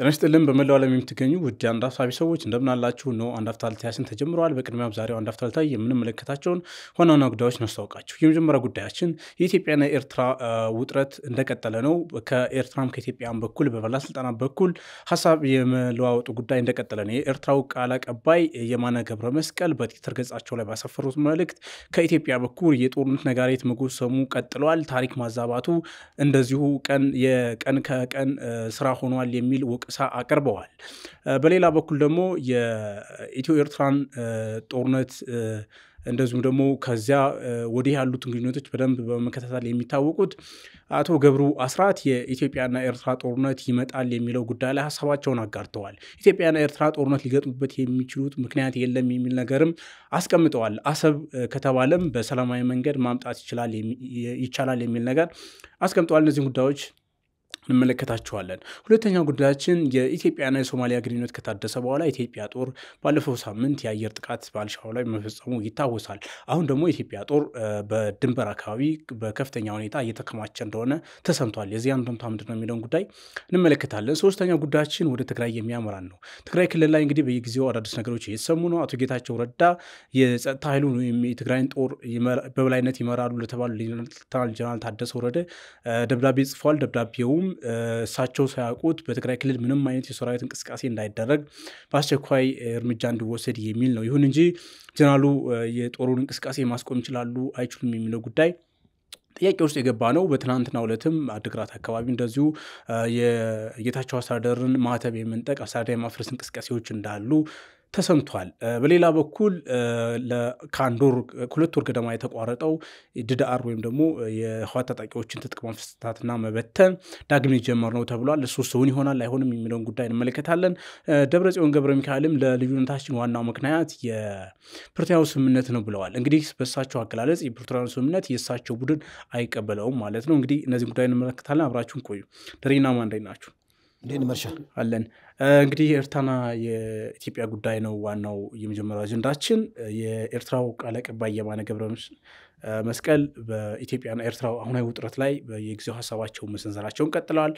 ጤና ይስጥልን በመላው ዓለም የምትገኙ ውድ አንድ አፍታ ቤተሰቦች እንደምን አላችሁ? ነው አንድ አፍታ ልታያስን ተጀምረዋል። በቅድሚያም ዛሬው አንድ አፍታ ልታይ የምንመለከታቸውን ዋና ዋና ጉዳዮች እናስታውቃችሁ። የመጀመሪያ ጉዳያችን የኢትዮጵያና ኤርትራ ውጥረት እንደቀጠለ ነው። ከኤርትራም ከኢትዮጵያም በኩል በባለስልጣናት በኩል ሀሳብ የመለዋወጡ ጉዳይ እንደቀጠለ ነው። የኤርትራው ቃል አቀባይ የማነ ገብረ መስቀል በትዊተር ገጻቸው ላይ ባሰፈሩት መልእክት ከኢትዮጵያ በኩል የጦርነት ነጋሪት መጎሰሙ ቀጥሏል፣ ታሪክ ማዛባቱ እንደዚሁ የቀን ከቀን ስራ ሆኗል የሚል ወቀሳ አቅርበዋል። በሌላ በኩል ደግሞ የኢትዮ ኤርትራን ጦርነት እንደዚሁም ደግሞ ከዚያ ወዲህ ያሉትን ግንኙነቶች በደንብ በመከታተል የሚታወቁት አቶ ገብሩ አስራት የኢትዮጵያና ኤርትራ ጦርነት ይመጣል የሚለው ጉዳይ ላይ ሀሳባቸውን አጋርተዋል። ኢትዮጵያና ኤርትራ ጦርነት ሊገጥሙበት የሚችሉት ምክንያት የለም የሚል ነገርም አስቀምጠዋል። አሰብ ከተባለም በሰላማዊ መንገድ ማምጣት ይቻላል የሚል ነገር አስቀምጠዋል። እነዚህ ጉዳዮች እንመለከታቸዋለን። ሁለተኛው ጉዳያችን የኢትዮጵያና የሶማሊያ ግንኙነት ከታደሰ በኋላ የኢትዮጵያ ጦር ባለፈው ሳምንት የአየር ጥቃት በአልሻባብ ላይ መፈጸሙ ይታወሳል። አሁን ደግሞ የኢትዮጵያ ጦር በድንበር አካባቢ በከፍተኛ ሁኔታ እየተከማቸ እንደሆነ ተሰምቷል። የዚህ አንድምታ ምንድነው የሚለውን ጉዳይ እንመለከታለን። ሶስተኛው ጉዳያችን ወደ ትግራይ የሚያመራን ነው። ትግራይ ክልል ላይ እንግዲህ በየጊዜው አዳዲስ ነገሮች እየተሰሙ ነው። አቶ ጌታቸው ረዳ የጸጥታ ኃይሉ የትግራይን ጦር በበላይነት ይመራሉ ለተባሉ ሌተናል ጀነራል ታደሰ ወረደ ደብዳቤ ጽፏል። ደብዳቤውም እሳቸው ሳያውቁት በትግራይ ክልል ምንም አይነት የሰራዊት እንቅስቃሴ እንዳይደረግ በአስቸኳይ እርምጃ እንዲወሰድ የሚል ነው። ይሁን እንጂ ጀነራሉ የጦሩን እንቅስቃሴ ማስቆም ይችላሉ አይችሉም የሚለው ጉዳይ ጥያቄ ውስጥ የገባ ነው። በትናንትናው ዕለትም አድግራት አካባቢ እንደዚሁ የጌታቸው አስተዳደርን ማህተብ የመንጠቅ አስተዳደር የማፍረስ እንቅስቃሴዎች እንዳሉ ተሰምቷል። በሌላ በኩል ሁለት ወር ገደማ የተቋረጠው ድዳር ወይም ደግሞ የህወሓት ታጣቂዎችን ትጥቅ ማስፈታትና መበተን ዳግም ሊጀመር ነው ተብሏል። እሱ እውን ይሆናል አይሆንም የሚለውን ጉዳይ እንመለከታለን። ደብረጽዮን ገብረ ሚካኤልም ለልዩነታችን ዋናው ምክንያት የፕሪቶሪያው ስምምነት ነው ብለዋል። እንግዲህ በእሳቸው አገላለጽ የፕሪቶሪያው ስምምነት የእሳቸው ቡድን አይቀበለውም ማለት ነው። እንግዲህ እነዚህ ጉዳይ እንመለከታለን። አብራችሁን ቆዩ። ደሬና ማንዳይ ናችሁ እንዴት መርሻ አለን። እንግዲህ የኤርትራና የኢትዮጵያ ጉዳይ ነው ዋናው የመጀመሪያው አጀንዳችን። የኤርትራው ቃል አቀባይ የማነ ገብረ መስቀል በኢትዮጵያና ኤርትራ አሁናዊ ውጥረት ላይ በየጊዜው ሀሳባቸውን መሰንዘራቸውን ቀጥለዋል።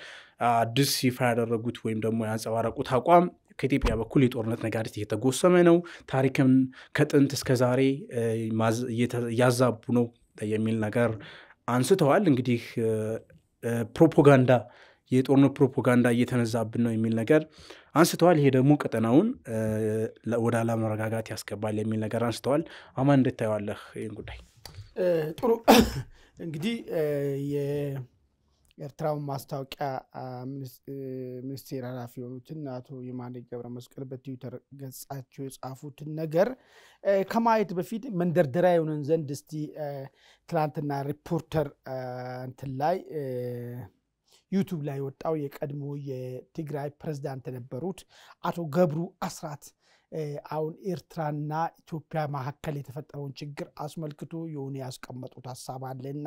አዲስ ይፋ ያደረጉት ወይም ደግሞ ያንጸባረቁት አቋም ከኢትዮጵያ በኩል የጦርነት ነጋሪት እየተጎሰመ ነው፣ ታሪክም ከጥንት እስከ ዛሬ እያዛቡ ነው የሚል ነገር አንስተዋል። እንግዲህ ፕሮፓጋንዳ የጦርነት ፕሮፓጋንዳ እየተነዛብን ነው የሚል ነገር አንስተዋል። ይሄ ደግሞ ቀጠናውን ወደ አለመረጋጋት ያስገባል የሚል ነገር አንስተዋል። አማን እንድታየዋለህ ይህን ጉዳይ? ጥሩ እንግዲህ የኤርትራው ማስታወቂያ ሚኒስቴር ኃላፊ የሆኑትን አቶ የማነ ገብረ መስቀል በትዊተር ገጻቸው የጻፉትን ነገር ከማየት በፊት መንደርደሪያ የሆነን ዘንድ እስቲ ትላንትና ሪፖርተር እንትን ላይ ዩቲዩብ ላይ ወጣው የቀድሞ የትግራይ ፕሬዝዳንት የነበሩት አቶ ገብሩ አስራት አሁን ኤርትራና ኢትዮጵያ መካከል የተፈጠረውን ችግር አስመልክቶ የሆነ ያስቀመጡት ሐሳብ አለና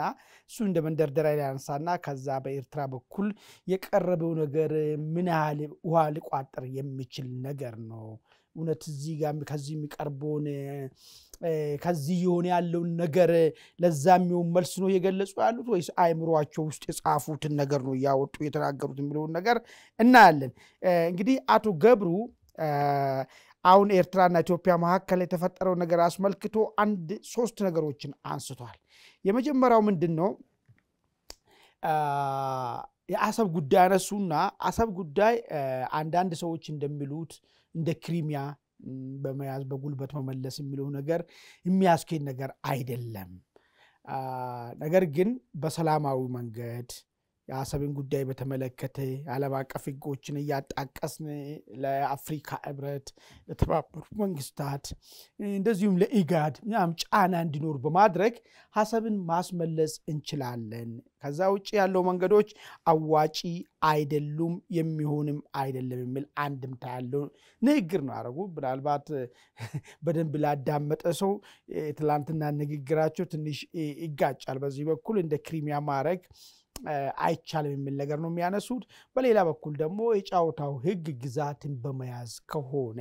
እሱ እንደ መንደርደሪያ ያንሳና ከዛ በኤርትራ በኩል የቀረበው ነገር ምን ያህል ውሃ ሊቋጥር የሚችል ነገር ነው? እውነት እዚህ ጋር ከዚህ የሚቀርበውን ከዚህ የሆነ ያለውን ነገር ለዛሚው መልስ ነው የገለጹ ያሉት ወይስ አይምሮአቸው ውስጥ የጻፉትን ነገር ነው ያወጡ የተናገሩት የሚለውን ነገር እናያለን። እንግዲህ አቶ ገብሩ አሁን ኤርትራና ኢትዮጵያ መካከል የተፈጠረው ነገር አስመልክቶ ሶስት ነገሮችን አንስቷል። የመጀመሪያው ምንድነው? የአሰብ ጉዳይ አነሱና አሰብ ጉዳይ አንዳንድ ሰዎች እንደሚሉት እንደ ክሪሚያ በመያዝ በጉልበት መመለስ የሚለው ነገር የሚያስኬድ ነገር አይደለም። ነገር ግን በሰላማዊ መንገድ የአሰብን ጉዳይ በተመለከተ ዓለም አቀፍ ሕጎችን እያጣቀስን ለአፍሪካ ህብረት፣ ለተባበሩት መንግስታት እንደዚሁም ለኢጋድ ጫና እንዲኖር በማድረግ አሰብን ማስመለስ እንችላለን። ከዛ ውጪ ያለው መንገዶች አዋጪ አይደሉም የሚሆንም አይደለም የሚል አንድምታ ያለው ንግግር ነው ያደረጉ። ምናልባት በደንብ ላዳመጠ ሰው ትላንትና ንግግራቸው ትንሽ ይጋጫል። በዚህ በኩል እንደ ክሪሚያ ማድረግ አይቻልም የሚል ነገር ነው የሚያነሱት። በሌላ በኩል ደግሞ የጫውታው ህግ ግዛትን በመያዝ ከሆነ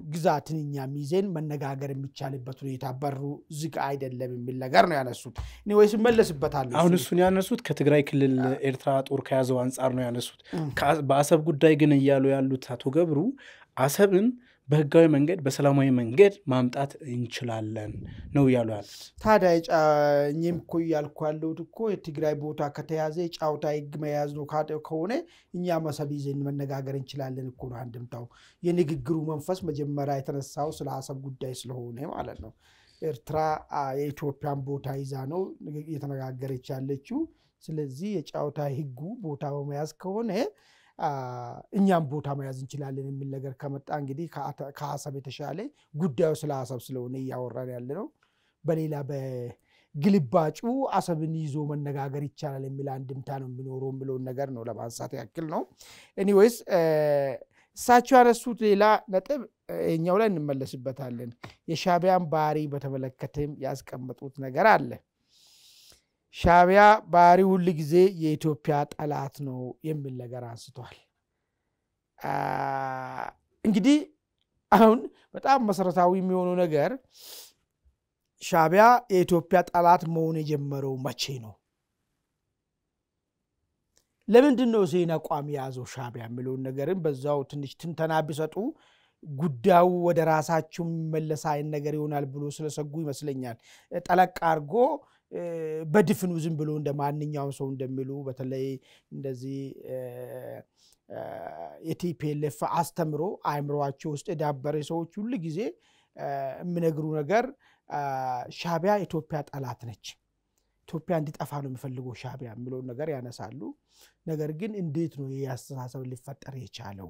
ግዛትን እኛም ይዘን መነጋገር የሚቻልበት ሁኔታ በሩ ዝግ አይደለም የሚል ነገር ነው ያነሱት። እኔ ወይስ መለስበታለሁ። አሁን እሱን ያነሱት ከትግራይ ክልል ኤርትራ ጦር ከያዘው አንጻር ነው ያነሱት። በአሰብ ጉዳይ ግን እያሉ ያሉት አቶ ገብሩ አሰብን በህጋዊ መንገድ በሰላማዊ መንገድ ማምጣት እንችላለን ነው ያሉ ያሉት። ታዲያ እኔም እኮ እያልኩ ያለሁት እኮ የትግራይ ቦታ ከተያዘ የጫውታ ህግ መያዝ ነው ከሆነ እኛ አሰብ ይዘን መነጋገር እንችላለን እኮ ነው አንድምታው። የንግግሩ መንፈስ መጀመሪያ የተነሳው ስለ አሰብ ጉዳይ ስለሆነ ማለት ነው። ኤርትራ የኢትዮጵያን ቦታ ይዛ ነው እየተነጋገረች ያለችው። ስለዚህ የጫውታ ህጉ ቦታ በመያዝ ከሆነ እኛም ቦታ መያዝ እንችላለን የሚል ነገር ከመጣ እንግዲህ ከአሰብ የተሻለ ጉዳዩ ስለ አሰብ ስለሆነ እያወራን ያለ ነው። በሌላ በግልባጩ አሰብን ይዞ መነጋገር ይቻላል የሚል አንድምታ ነው የሚኖረው የሚለውን ነገር ነው ለማንሳት ያክል ነው። ኤኒዌይስ እሳቸው ያነሱት ሌላ ነጥብ እኛው ላይ እንመለስበታለን። የሻዕቢያን ባህሪ በተመለከተም ያስቀመጡት ነገር አለ። ሻዕቢያ ባህሪ ሁሉ ጊዜ የኢትዮጵያ ጠላት ነው የሚል ነገር አንስቷል። እንግዲህ አሁን በጣም መሰረታዊ የሚሆነው ነገር ሻዕቢያ የኢትዮጵያ ጠላት መሆን የጀመረው መቼ ነው? ለምንድን ነው ዜና አቋም ያዘው ሻዕቢያ የሚለውን ነገርን በዛው ትንሽ ትንተና ቢሰጡ ጉዳዩ ወደ ራሳቸው መለሳ አይን ነገር ይሆናል ብሎ ስለሰጉ ይመስለኛል ጠለቅ አርጎ በድፍኑ ዝም ብሎ እንደማንኛውም ሰው እንደሚሉ በተለይ እንደዚህ የቲፒኤልኤፍ አስተምሮ አእምሮአቸው ውስጥ የዳበረ ሰዎች ሁሉ ጊዜ የሚነግሩ ነገር ሻዕቢያ ኢትዮጵያ ጠላት ነች፣ ኢትዮጵያ እንዲጠፋ ነው የሚፈልገው ሻዕቢያ የሚለው ነገር ያነሳሉ። ነገር ግን እንዴት ነው ያስተሳሰብ ሊፈጠር የቻለው?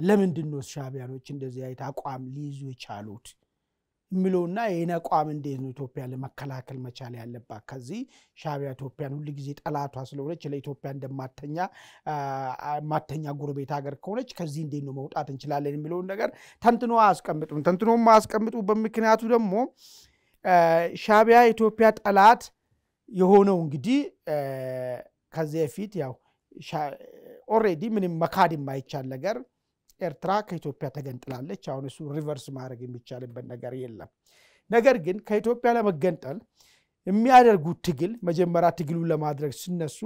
ለምንድን ነው ሻዕቢያኖች እንደዚህ አይነት አቋም ሊይዙ የቻሉት የሚለውና የኔ አቋም እንዴት ነው ኢትዮጵያ ለመከላከል መቻል ያለባት? ከዚህ ሻዕቢያ ኢትዮጵያን ሁሉ ጊዜ ጠላቷ ስለሆነች ለኢትዮጵያ እንደማተኛ ጎረቤት ሀገር ከሆነች ከዚህ እንዴት ነው መውጣት እንችላለን የሚለውን ነገር ተንትኖ አስቀምጡን። ተንትኖ ማስቀምጡ በመክንያቱ ደግሞ ሻዕቢያ ኢትዮጵያ ጠላት የሆነው እንግዲህ ከዚህ በፊት ያው ኦሬዲ ምንም መካድ የማይቻል ነገር ኤርትራ ከኢትዮጵያ ተገንጥላለች። አሁን እሱ ሪቨርስ ማድረግ የሚቻልበት ነገር የለም። ነገር ግን ከኢትዮጵያ ለመገንጠል የሚያደርጉት ትግል መጀመሪያ ትግሉን ለማድረግ ሲነሱ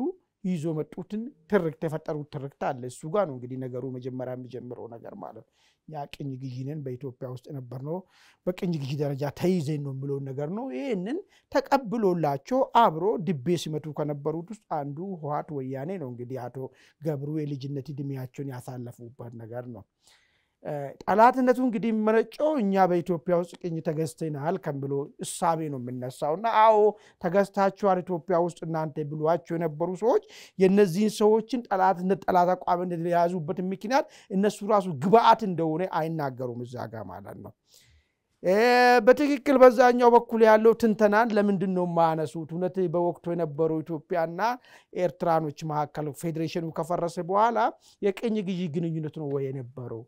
ይዞ መጡትን ትርክት የፈጠሩት ትርክት አለ። እሱ ጋር ነው እንግዲህ ነገሩ መጀመሪያ የሚጀምረው ነገር ማለት ያ ቅኝ ግዢንን በኢትዮጵያ ውስጥ ነበር ነው በቅኝ ግዢ ደረጃ ተይዘን ነው የሚለው ነገር ነው። ይሄንን ተቀብሎላቸው አብሮ ድቤ ሲመቱ ከነበሩት ውስጥ አንዱ ህወሓት ወያኔ ነው። እንግዲህ አቶ ገብሩ የልጅነት እድሜያቸውን ያሳለፉበት ነገር ነው። ጠላትነቱ እንግዲህ መረጨው እኛ በኢትዮጵያ ውስጥ ቅኝ ተገዝተናል ከብሎ እሳቤ ነው የምነሳውና አዎ ተገዝታችኋል ኢትዮጵያ ውስጥ እናንተ ብሏቸው የነበሩ ሰዎች የነዚህን ሰዎችን ጠላትነት ጠላት አቋም እንደያዙበት ምክንያት እነሱ ራሱ ግብአት እንደሆነ አይናገሩም እዛ ጋር ማለት ነው። በትክክል በዛኛው በኩል ያለው ትንተናን ለምንድን ነው ማነሱት? እውነት በወቅቱ የነበሩ ኢትዮጵያና ኤርትራኖች መካከል ፌዴሬሽኑ ከፈረሰ በኋላ የቅኝ ግዢ ግንኙነት ነው ወይ የነበረው?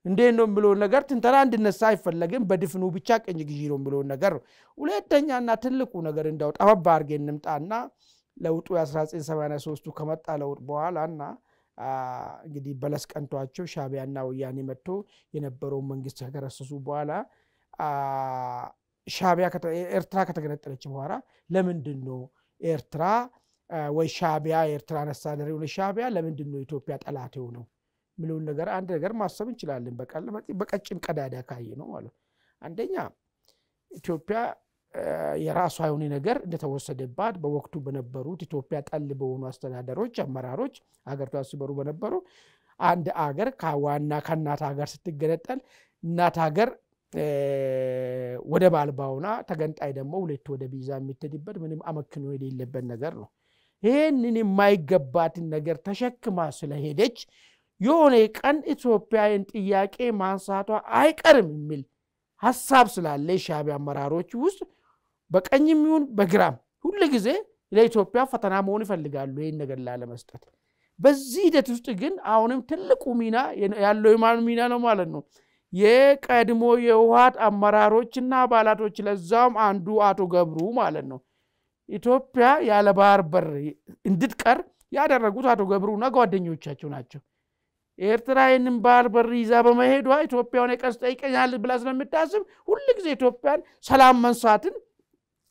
እንዴት ነው ብሎ ነገር ትንተና እንድነሳ አይፈልግም። በድፍኑ ብቻ ቅኝ ግዢ ነው ብሎ ነገር። ሁለተኛና ትልቁ ነገር እንዳው ጠበብ አድርገን እንምጣና ለውጡ 1983 ከመጣ ለውጥ በኋላና እንግዲህ በለስ ቀንቷቸው ሻዕቢያና ወያኔ መጥቶ የነበረው መንግስት ከገረሰሱ በኋላ ሻዕቢያ ኤርትራ ከተገነጠለች በኋላ ለምንድን ነው ኤርትራ ወይ ሻዕቢያ ኤርትራ ነሳደር የሆነ ሻዕቢያ ለምንድን ነው ኢትዮጵያ ጠላት የሆነው ምሉን ነገር አንድ ነገር ማሰብ እንችላለን። በቀጭን ቀዳዳ ካየ ነው ማለት አንደኛ ኢትዮጵያ የራሷ የሆነ ነገር እንደተወሰደባት በወቅቱ በነበሩት ኢትዮጵያ ጠል በሆኑ አስተዳደሮች አመራሮች ሀገርቷ ሲበሩ በነበሩ አንድ አገር ከዋና ከናት ሀገር ስትገነጠል እናት ሀገር ወደ ባልባውና ተገንጣይ ደግሞ ሁለት ወደ ቢዛ የሚተድበት ምንም አመክኖ የሌለበት ነገር ነው። ይሄንን የማይገባትን ነገር ተሸክማ ስለሄደች የሆነ ቀን ኢትዮጵያን ጥያቄ ማንሳቷ አይቀርም የሚል ሐሳብ ስላለ ሻዕቢያ አመራሮች ውስጥ በቀኝም ይሁን በግራም ሁሉ ጊዜ ለኢትዮጵያ ፈተና መሆን ይፈልጋሉ ይሄን ነገር ላለመስጠት። በዚህ ሂደት ውስጥ ግን አሁንም ትልቁ ሚና ያለው የማን ሚና ነው ማለት ነው? የቀድሞ የህወሓት አመራሮችና አባላቶች ለዛም አንዱ አቶ ገብሩ ማለት ነው ኢትዮጵያ ያለ ባህር በር እንድትቀር ያደረጉት አቶ ገብሩና ጓደኞቻቸው ናቸው። ኤርትራ ይህንን ባህር በር ይዛ በመሄዷ ኢትዮጵያን የቀስ ጠይቀኛል ብላ ስለምታስብ ሁሉ ጊዜ ኢትዮጵያን ሰላም መንሳትን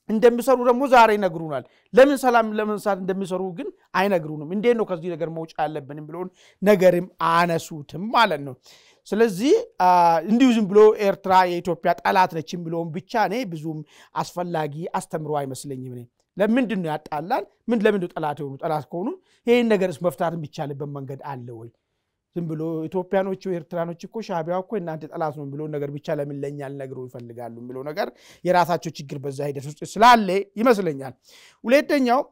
እንደሚሰሩ ደግሞ ዛሬ ይነግሩናል። ለምን ሰላም ለመንሳት እንደሚሰሩ ግን አይነግሩንም። እንዴት ነው ከዚህ ነገር መውጫ ያለብን ብሎን ነገርም አነሱትም ማለት ነው። ስለዚህ እንዲሁ ዝም ብሎ ኤርትራ የኢትዮጵያ ጠላት ነች ብሎም ብቻ ነው ብዙም አስፈላጊ አስተምሮ አይመስለኝም። ለምንድን ነው ያጣላል? ለምን ነው ጠላት ሆኑ? ጠላት ከሆኑ ይሄን ነገርስ መፍታት የሚቻልበት መንገድ አለ ወይ? ዝም ብሎ ኢትዮጵያኖች ኤርትራኖች እኮ ሻዕቢያ እኮ እናንተ ጠላት ነው ብሎ ነገር ብቻ ለምን ለኛል ነገሩ ይፈልጋሉ ብሎ ነገር የራሳቸው ችግር በዛ ሂደት ውስጥ ስላለ ይመስለኛል። ሁለተኛው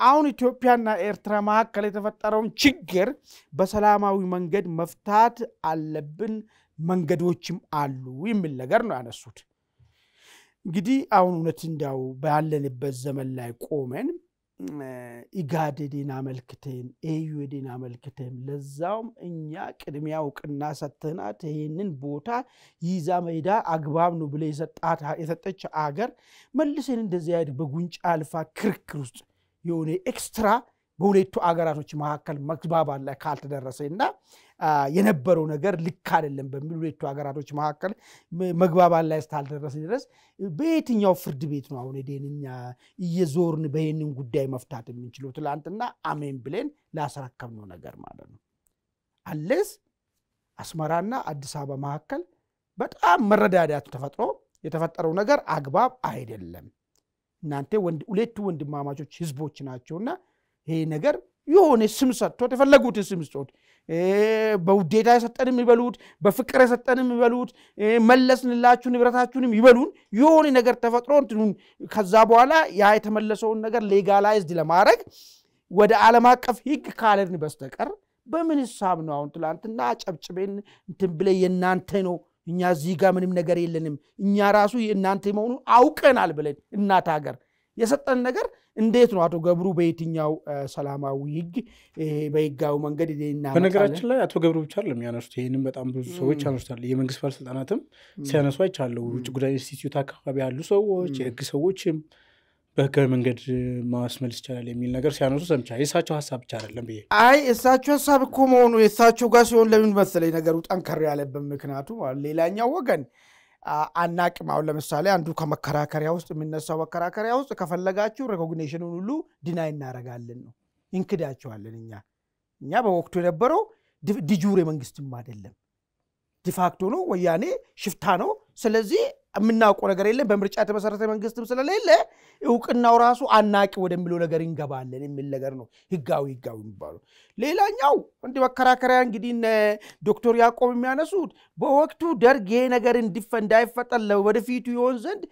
አሁን ኢትዮጵያና ኤርትራ መካከል የተፈጠረውን ችግር በሰላማዊ መንገድ መፍታት አለብን፣ መንገዶችም አሉ የሚል ነገር ነው ያነሱት። እንግዲህ አሁን እውነት እንዳው ባለንበት ዘመን ላይ ቆመን ኢጋዴድን አመልክተን ኤዩድን አመልክተን ለዛውም እኛ ቅድሚያ እውቅና ሰጥተናት ይሄንን ቦታ ይዛ መሄዳ አግባብ ነው ብለ የሰጠች አገር መልሰን እንደዚህ አይነት በጉንጫ አልፋ ክርክር ውስጥ የሆነ ኤክስትራ በሁለቱ አገራቶች መካከል መግባባት ላይ ካልተደረሰና የነበረው ነገር ልክ አይደለም በሚል ሁለቱ አገራቶች መካከል መግባባት ላይ ስታልደረሰ ድረስ በየትኛው ፍርድ ቤት ነው አሁን ዴንኛ እየዞርን በየንን ጉዳይ መፍታት የምንችለው? ትላንትና አሜን ብለን ላስረከብነው ነገር ማለት ነው። አለስ አስመራና አዲስ አበባ መካከል በጣም መረዳዳት ተፈጥሮ የተፈጠረው ነገር አግባብ አይደለም። እናንተ ሁለቱ ወንድማማቾች ህዝቦች ናቸውና ይሄ ነገር የሆነ ስም ሰጥቶ ተፈለጉት ስም ሰጥቶ በውዴታ የሰጠንም ይበሉት በፍቅር የሰጠንም ይበሉት መለስንላችሁ ንብረታችሁንም ይበሉን የሆነ ነገር ተፈጥሮ እንትኑን ከዛ በኋላ ያ የተመለሰውን ነገር ሌጋላይዝድ ለማድረግ ወደ ዓለም አቀፍ ህግ ካለን በስተቀር በምን ሐሳብ ነው አሁን ትላንትና ጨብጭበን እንትን ብለ የናንተ ነው እኛ እዚህ ጋር ምንም ነገር የለንም እኛ ራሱ የናንተ መሆኑን አውቀናል ብለን እናት ሀገር የሰጠን ነገር እንዴት ነው አቶ ገብሩ በየትኛው ሰላማዊ ህግ በህጋው መንገድ ይደናል? በነገራችን ላይ አቶ ገብሩ ብቻ አይደለም ያነሱት፣ ይሄንን በጣም ብዙ ሰዎች ያነሱታል። የመንግስት ባለስልጣናትም ሲያነሱ አይቻለው። ውጭ ጉዳይ ኢንስቲትዩት አካባቢ ያሉ ሰዎች የህግ ሰዎችም በህጋዊ መንገድ ማስመልስ ይቻላል የሚል ነገር ሲያነሱ ሰምቻለሁ። የእሳቸው ሐሳብ ብቻ አይደለም ብዬ እሳቸው ሐሳብ እኮ መሆኑ የእሳቸው ጋር ሲሆን ለምን መሰለኝ ነገሩ ጠንከር ያለበት ምክንያቱ ሌላኛው ወገን አናቅም። አሁን ለምሳሌ አንዱ ከመከራከሪያ ውስጥ የሚነሳው መከራከሪያ ውስጥ ከፈለጋችሁ ሬኮግኒሽኑን ሁሉ ዲናይ እናረጋለን ነው እንክዳቸዋለን። እኛ በወቅቱ የነበረው ዲጁሬ መንግስትም አይደለም ዲፋክቶ ነው፣ ወያኔ ሽፍታ ነው። ስለዚህ የምናውቀው ነገር የለም፣ በምርጫ የተመሰረተ መንግስትም ስለሌለ እውቅናው ራሱ አናቂ ወደሚለው ነገር እንገባለን የሚል ነገር ነው ህጋዊ የሚባለው። ሌላኛው እንደ መከራከሪያ እንግዲህ ዶክተር ያዕቆብ የሚያነሱት በወቅቱ ደርግ ይሄ ነገር እንዳይፈጠር ወደፊቱ ይሆን ዘንድ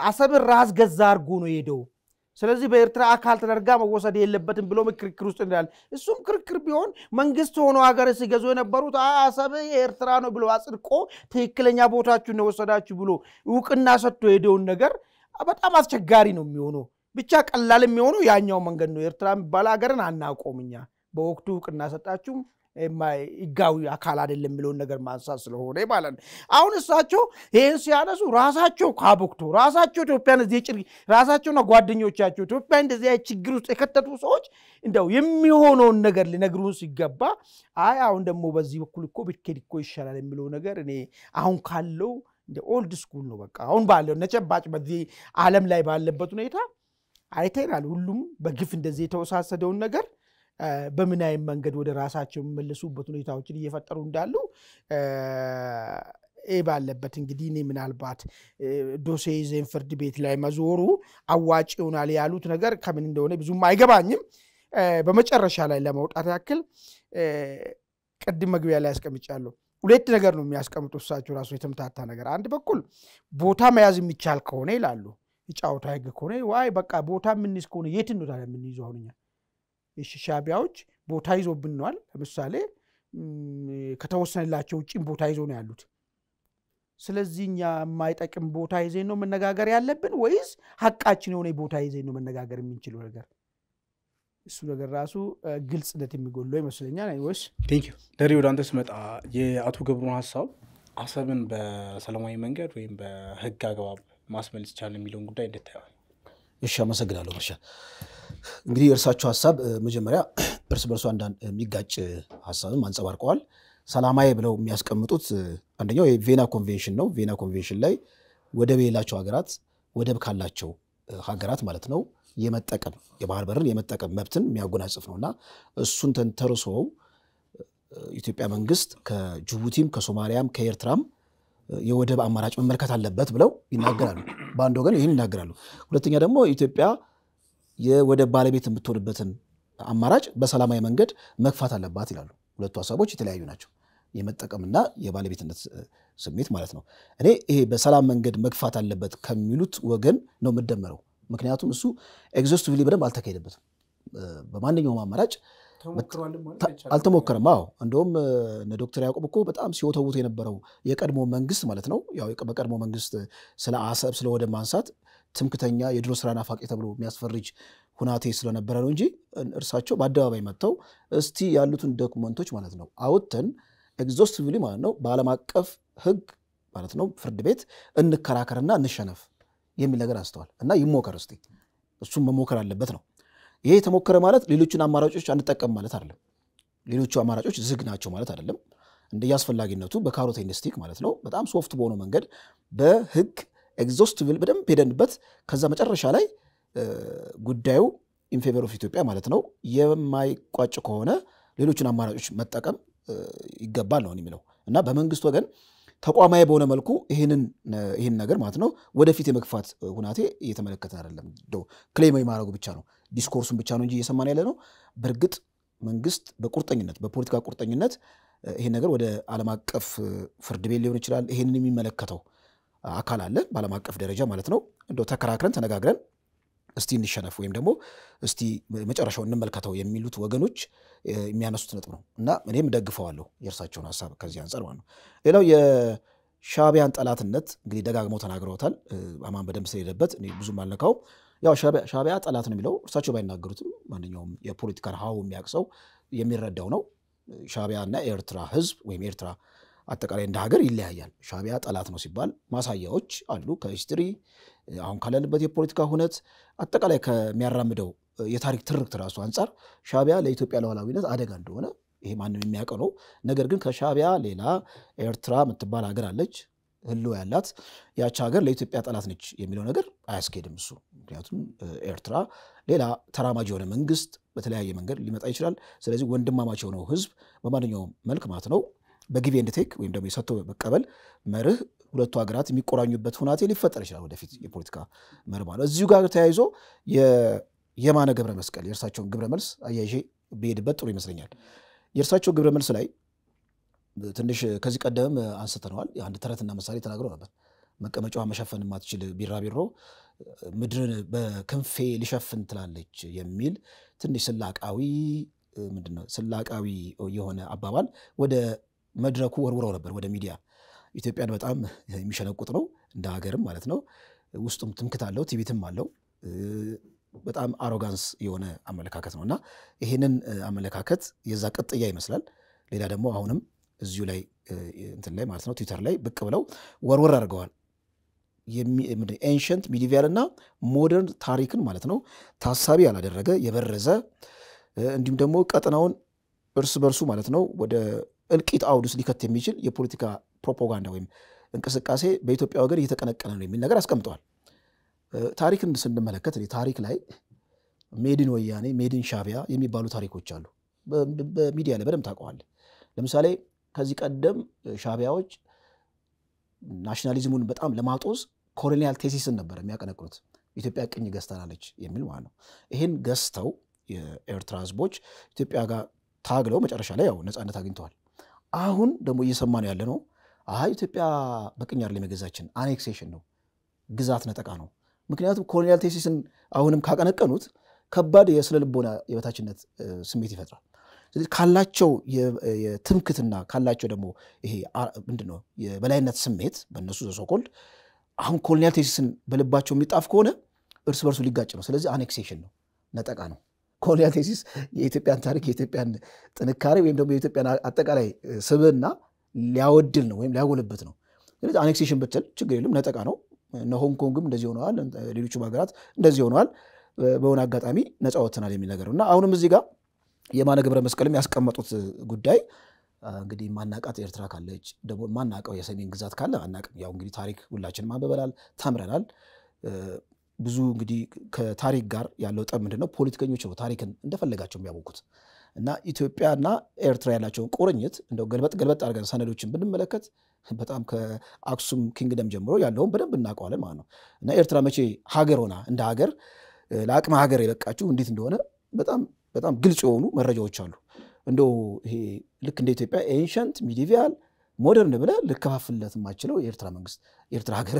አሰብን ራስ ገዛ አድርጎ ነው ሄደው። ስለዚህ በኤርትራ አካል ተደርጋ መወሰድ የለበትም ብሎ ክርክር ውስጥ እንዳለ እሱም ክርክር ቢሆን መንግስት ሆኖ ሀገር ሲገዙ የነበሩት አሰብ የኤርትራ ነው ብሎ አጽድቆ ትክክለኛ ቦታችሁን ነው ወሰዳችሁ ብሎ እውቅና ሰጥቶ ሄደውን ነገር በጣም አስቸጋሪ ነው የሚሆነው። ብቻ ቀላል የሚሆነው ያኛው መንገድ ነው። ኤርትራ የሚባል ሀገርን አናቆምኛ በወቅቱ እውቅና ሰጣችሁም ህጋዊ አካል አይደለም ብሎ ነገር ማንሳት ስለሆነ ማለት ነው። አሁን እሳቸው ይሄን ሲያነሱ ራሳቸው ካቦክቶ ራሳቸው ኢትዮጵያን እዚህ ጭር ራሳቸውና ጓደኞቻቸው ኢትዮጵያ እንደዚህ አይ ችግር ውስጥ የከተቱ ሰዎች እንደው የሚሆነውን ነገር ሊነግሩን ሲገባ አሁን ደግሞ በዚህ በኩል እኮ ብትከድ እኮ ይሻላል የሚለው ነገር እኔ አሁን ካለው እንደ ኦልድ ስኩል ነው። በቃ አሁን ባለው ነጨባጭ በዚህ ዓለም ላይ ባለበት ሁኔታ አይተናል። ሁሉም በግፍ እንደዚህ የተወሳሰደውን ነገር በምን አይነት መንገድ ወደ ራሳቸው የሚመለሱበት ሁኔታዎችን እየፈጠሩ እንዳሉ ባለበት እንግዲህ እኔ ምናልባት ዶሴ ይዘን ፍርድ ቤት ላይ መዞሩ አዋጭ ይሆናል ያሉት ነገር ከምን እንደሆነ ብዙም አይገባኝም። በመጨረሻ ላይ ለማውጣት ያክል ቅድም መግቢያ ላይ አስቀምጫለሁ። ሁለት ነገር ነው የሚያስቀምጡት እሳቸው ራሱ የተምታታ ነገር። አንድ በኩል ቦታ መያዝ የሚቻል ከሆነ ይላሉ ይጫውታ ህግ ከሆነ ዋይ በቃ ቦታ ምንስ ከሆነ የት ነው ታዲያ የምንይዘው? አሁንኛ ሻዕቢያዎች ቦታ ይዞብናል። ለምሳሌ ከተወሰነላቸው ውጪ ቦታ ይዞ ነው ያሉት። ስለዚህ እኛ የማይጠቅም ቦታ ይዘን ነው መነጋገር ያለብን ወይስ ሐቃችን የሆነ ቦታ ይዘን ነው መነጋገር የምንችለው ነገር? እሱ ነገር ራሱ ግልጽነት የሚጎለው ይመስለኛል። አይወስ ቴንክ ዩ ደሪ ወደ አንተ ስመጣ የአቶ ገብሩን ሐሳብ አሰብን በሰላማዊ መንገድ ወይም በህግ አግባብ ማስመልስ ይቻላል የሚለውን ጉዳይ እንድታየው። እሺ አመሰግናለሁ። እንግዲህ እርሳቸው ሐሳብ መጀመሪያ እርስ በርሱ አንዳንድ የሚጋጭ ሐሳብም አንጸባርቀዋል። ሰላማዊ ብለው የሚያስቀምጡት አንደኛው የቬና ኮንቬንሽን ነው። ቬና ኮንቬንሽን ላይ ወደብ የሌላቸው ሀገራት ወደብ ካላቸው ሀገራት ማለት ነው የመጠቀም የባህር በርን የመጠቀም መብትን የሚያጎናጽፍ ነውና እሱን ተንተርሶ ኢትዮጵያ መንግስት ከጅቡቲም ከሶማሊያም ከኤርትራም የወደብ አማራጭ መመልከት አለበት ብለው ይናገራሉ። በአንድ ወገን ይህን ይናገራሉ። ሁለተኛ ደግሞ ኢትዮጵያ የወደብ ባለቤት የምትሆንበትን አማራጭ በሰላማዊ መንገድ መግፋት አለባት ይላሉ። ሁለቱ ሐሳቦች የተለያዩ ናቸው። የመጠቀምና የባለቤትነት ስሜት ማለት ነው። እኔ ይሄ በሰላም መንገድ መግፋት አለበት ከሚሉት ወገን ነው የምደመረው። ምክንያቱም እሱ ኤግዞስቲቭሊ በደንብ አልተካሄደበትም። በማንኛውም አማራጭ አልተሞከረም። አዎ እንደውም ዶክተር ያዕቆብ እኮ በጣም ሲወተውት የነበረው የቀድሞ መንግስት ማለት ነው ያው በቀድሞ መንግስት ስለ አሰብ ስለ ወደብ ማንሳት ትምክተኛ የድሮ ስራ ናፋቂ ተብሎ የሚያስፈርጅ ሁናቴ ስለነበረ ነው እንጂ እርሳቸው በአደባባይ መጥተው እስቲ ያሉትን ዶክመንቶች ማለት ነው አውጥተን ኤግዞስቲቭሊ ማለት ነው በዓለም አቀፍ ህግ ማለት ነው ፍርድ ቤት እንከራከርና እንሸነፍ የሚል ነገር አንስተዋል። እና ይሞከር እስቲ እሱም መሞከር አለበት ነው። ይሄ የተሞከረ ማለት ሌሎችን አማራጮች አንጠቀም ማለት አይደለም። ሌሎቹ አማራጮች ዝግ ናቸው ማለት አይደለም። እንደያስፈላጊነቱ በካሮት ኢንስቲክ ማለት ነው በጣም ሶፍት በሆነ መንገድ በህግ ኤግዞስቲቭሊ በደንብ ሄደንበት ከዛ መጨረሻ ላይ ጉዳዩ ኢን ፌቨር ኦፍ ኢትዮጵያ ማለት ነው የማይቋጭ ከሆነ ሌሎችን አማራጮች መጠቀም ይገባል ነው የሚለው። እና በመንግስት ወገን ተቋማዊ በሆነ መልኩ ይሄንን ነገር ማለት ነው ወደፊት የመግፋት ሁናቴ እየተመለከተ አይደለም። ክሌም ማድረጉ ብቻ ነው ዲስኮርሱን ብቻ ነው እንጂ እየሰማን ያለ ነው። በእርግጥ መንግስት በቁርጠኝነት በፖለቲካ ቁርጠኝነት ይሄን ነገር ወደ ዓለም አቀፍ ፍርድ ቤት ሊሆን ይችላል ይሄንን የሚመለከተው አካል አለ በዓለም አቀፍ ደረጃ ማለት ነው እንደው ተከራክረን ተነጋግረን እስቲ እንሸነፍ ወይም ደግሞ እስቲ መጨረሻው እንመልከተው የሚሉት ወገኖች የሚያነሱት ነጥብ ነው። እና እኔም ደግፈዋለሁ የእርሳቸውን ሐሳብ ከዚህ አንፃር ማለት ነው። ሌላው የሻዕቢያን ጠላትነት እንግዲህ ደጋግመው ተናግረውታል። አማን በደንብ ስለሄደበት እኔ ብዙም አልነካውም። ያው ሻዕቢያ ጠላት ነው የሚለው እርሳቸው ባይናገሩትም ማንኛውም የፖለቲካን ሀው የሚያቅሰው የሚረዳው ነው። ሻዕቢያና ኤርትራ ህዝብ ወይም ኤርትራ አጠቃላይ እንደ ሀገር ይለያያል። ሻዕቢያ ጠላት ነው ሲባል ማሳያዎች አሉ ከሂስትሪ አሁን ካለንበት የፖለቲካ ሁነት አጠቃላይ ከሚያራምደው የታሪክ ትርክት ራሱ አንፃር ሻዕቢያ ለኢትዮጵያ ሉዓላዊነት አደጋ እንደሆነ ይሄ ማንም የሚያውቀው ነው። ነገር ግን ከሻዕቢያ ሌላ ኤርትራ የምትባል ሀገር አለች ህልው ያላት ያቺ ሀገር ለኢትዮጵያ ጠላት ነች የሚለው ነገር አያስኬድም እሱ። ምክንያቱም ኤርትራ ሌላ ተራማጅ የሆነ መንግስት በተለያየ መንገድ ሊመጣ ይችላል። ስለዚህ ወንድማማች የሆነው ህዝብ በማንኛውም መልክ ማለት ነው በጊቭ ኤንድ ቴክ ወይም ደግሞ የሰጥቶ መቀበል መርህ ሁለቱ ሀገራት የሚቆራኙበት ሁናቴ ሊፈጠር ይችላል ወደፊት የፖለቲካ መርህ ማለት። እዚሁ ጋር ተያይዞ የማነ ገብረ መስቀል የእርሳቸውን ግብረ መልስ አያይዤ ብሄድበት ጥሩ ይመስለኛል። የእርሳቸው ግብረ መልስ ላይ ትንሽ ከዚህ ቀደም አንስተነዋል። አንድ ተረትና ምሳሌ ተናግረው ነበር። መቀመጫዋ መሸፈን የማትችል ቢራቢሮ ምድርን በክንፌ ሊሸፍን ትላለች የሚል ትንሽ ስላቃዊ የሆነ አባባል ወደ መድረኩ ወርውረው ነበር ወደ ሚዲያ። ኢትዮጵያን በጣም የሚሸነቁጥ ነው እንደ ሀገርም ማለት ነው። ውስጡም ትምክት አለው ትዕቢትም አለው። በጣም አሮጋንስ የሆነ አመለካከት ነውና ይሄንን አመለካከት የዛ ቅጥያ ይመስላል። ሌላ ደግሞ አሁንም እዚሁ ላይ እንትን ላይ ማለት ነው ትዊተር ላይ ብቅ ብለው ወርወር አድርገዋል። ኤንሸንት ሚዲቪያል እና ሞደርን ታሪክን ማለት ነው ታሳቢ ያላደረገ የበረዘ እንዲሁም ደግሞ ቀጠናውን እርስ በርሱ ማለት ነው ወደ እልቂት አውድ ውስጥ ሊከት የሚችል የፖለቲካ ፕሮፓጋንዳ ወይም እንቅስቃሴ በኢትዮጵያ ወገን እየተቀነቀነ ነው የሚል ነገር አስቀምጠዋል። ታሪክን ስንመለከት ታሪክ ላይ ሜድን ወያኔ ሜድን ሻዕቢያ የሚባሉ ታሪኮች አሉ። በሚዲያ ላይ በደንብ ታውቀዋለህ። ለምሳሌ ከዚህ ቀደም ሻዕቢያዎች ናሽናሊዝሙን በጣም ለማጦዝ ኮሎኒያል ቴሲስን ነበር የሚያቀነቅኑት። ኢትዮጵያ ቅኝ ገዝታናለች የሚል ማለት ነው። ይህን ገዝተው የኤርትራ ህዝቦች ኢትዮጵያ ጋር ታግለው መጨረሻ ላይ ያው ነፃነት አግኝተዋል። አሁን ደግሞ እየሰማን ያለ ነው ኢትዮጵያ በቅኝ አይደለም የገዛችን አኔክሴሽን ነው፣ ግዛት ነጠቃ ነው። ምክንያቱም ኮሎኒያል ቴሲስን አሁንም ካቀነቀኑት ከባድ የስነ ልቦና የበታችነት ስሜት ይፈጥራል። ስለዚህ ካላቸው የትምክትና ካላቸው ደግሞ ይሄ ምንድነው የበላይነት ስሜት በእነሱ ዘሶኮልድ አሁን ኮሎኒያል ቴሲስን በልባቸው የሚጣፍ ከሆነ እርስ በርሱ ሊጋጭ ነው። ስለዚህ አኔክሴሽን ነው፣ ነጠቃ ነው። ኮሎኒያል ቴሲስ የኢትዮጵያን ታሪክ የኢትዮጵያን ጥንካሬ ወይም ደግሞ የኢትዮጵያን አጠቃላይ ስብዕና ሊያወድል ነው ወይም ሊያጎልበት ነው። ስለዚህ አኔክሴሽን ብትል ችግር የለም፣ ነጠቃ ነው። እነ ሆንግ ኮንግም እንደዚህ ሆነዋል፣ ሌሎቹም ሀገራት እንደዚህ ሆነዋል። በሆነ አጋጣሚ ነፃ ወጥተናል የሚል ነገር እና አሁንም እዚህ ጋር የማነ ገብረ መስቀልም ያስቀመጡት ጉዳይ እንግዲህ ማናቃት ኤርትራ ካለች ደግሞ ማናቀው የሰሜን ግዛት ካለ አናቅም። ያው እንግዲህ ታሪክ ሁላችንም አንብበናል ተምረናል። ብዙ እንግዲህ ከታሪክ ጋር ያለው ጠብ ምንድነው? ፖለቲከኞች ነው ታሪክን እንደፈለጋቸው የሚያውቁት እና ኢትዮጵያና ኤርትራ ያላቸውን ቁርኝት እንደው ገልበጥ አድርገን ሰነዶችን ብንመለከት በጣም ከአክሱም ኪንግደም ጀምሮ ያለውን በደንብ እናውቀዋለን ማለት ነው። እና ኤርትራ መቼ ሀገር ሆና እንደ ሀገር ለአቅመ ሀገር የበቃችው እንዴት እንደሆነ በጣም ግልጽ የሆኑ መረጃዎች አሉ። እንደው ይሄ ልክ እንደ ኢትዮጵያ ኤንሸንት ሚዲቪያል ሞደርን ብለህ ልከፋፍልለት የማይችለው የኤርትራ መንግስት ኤርትራ ሀገር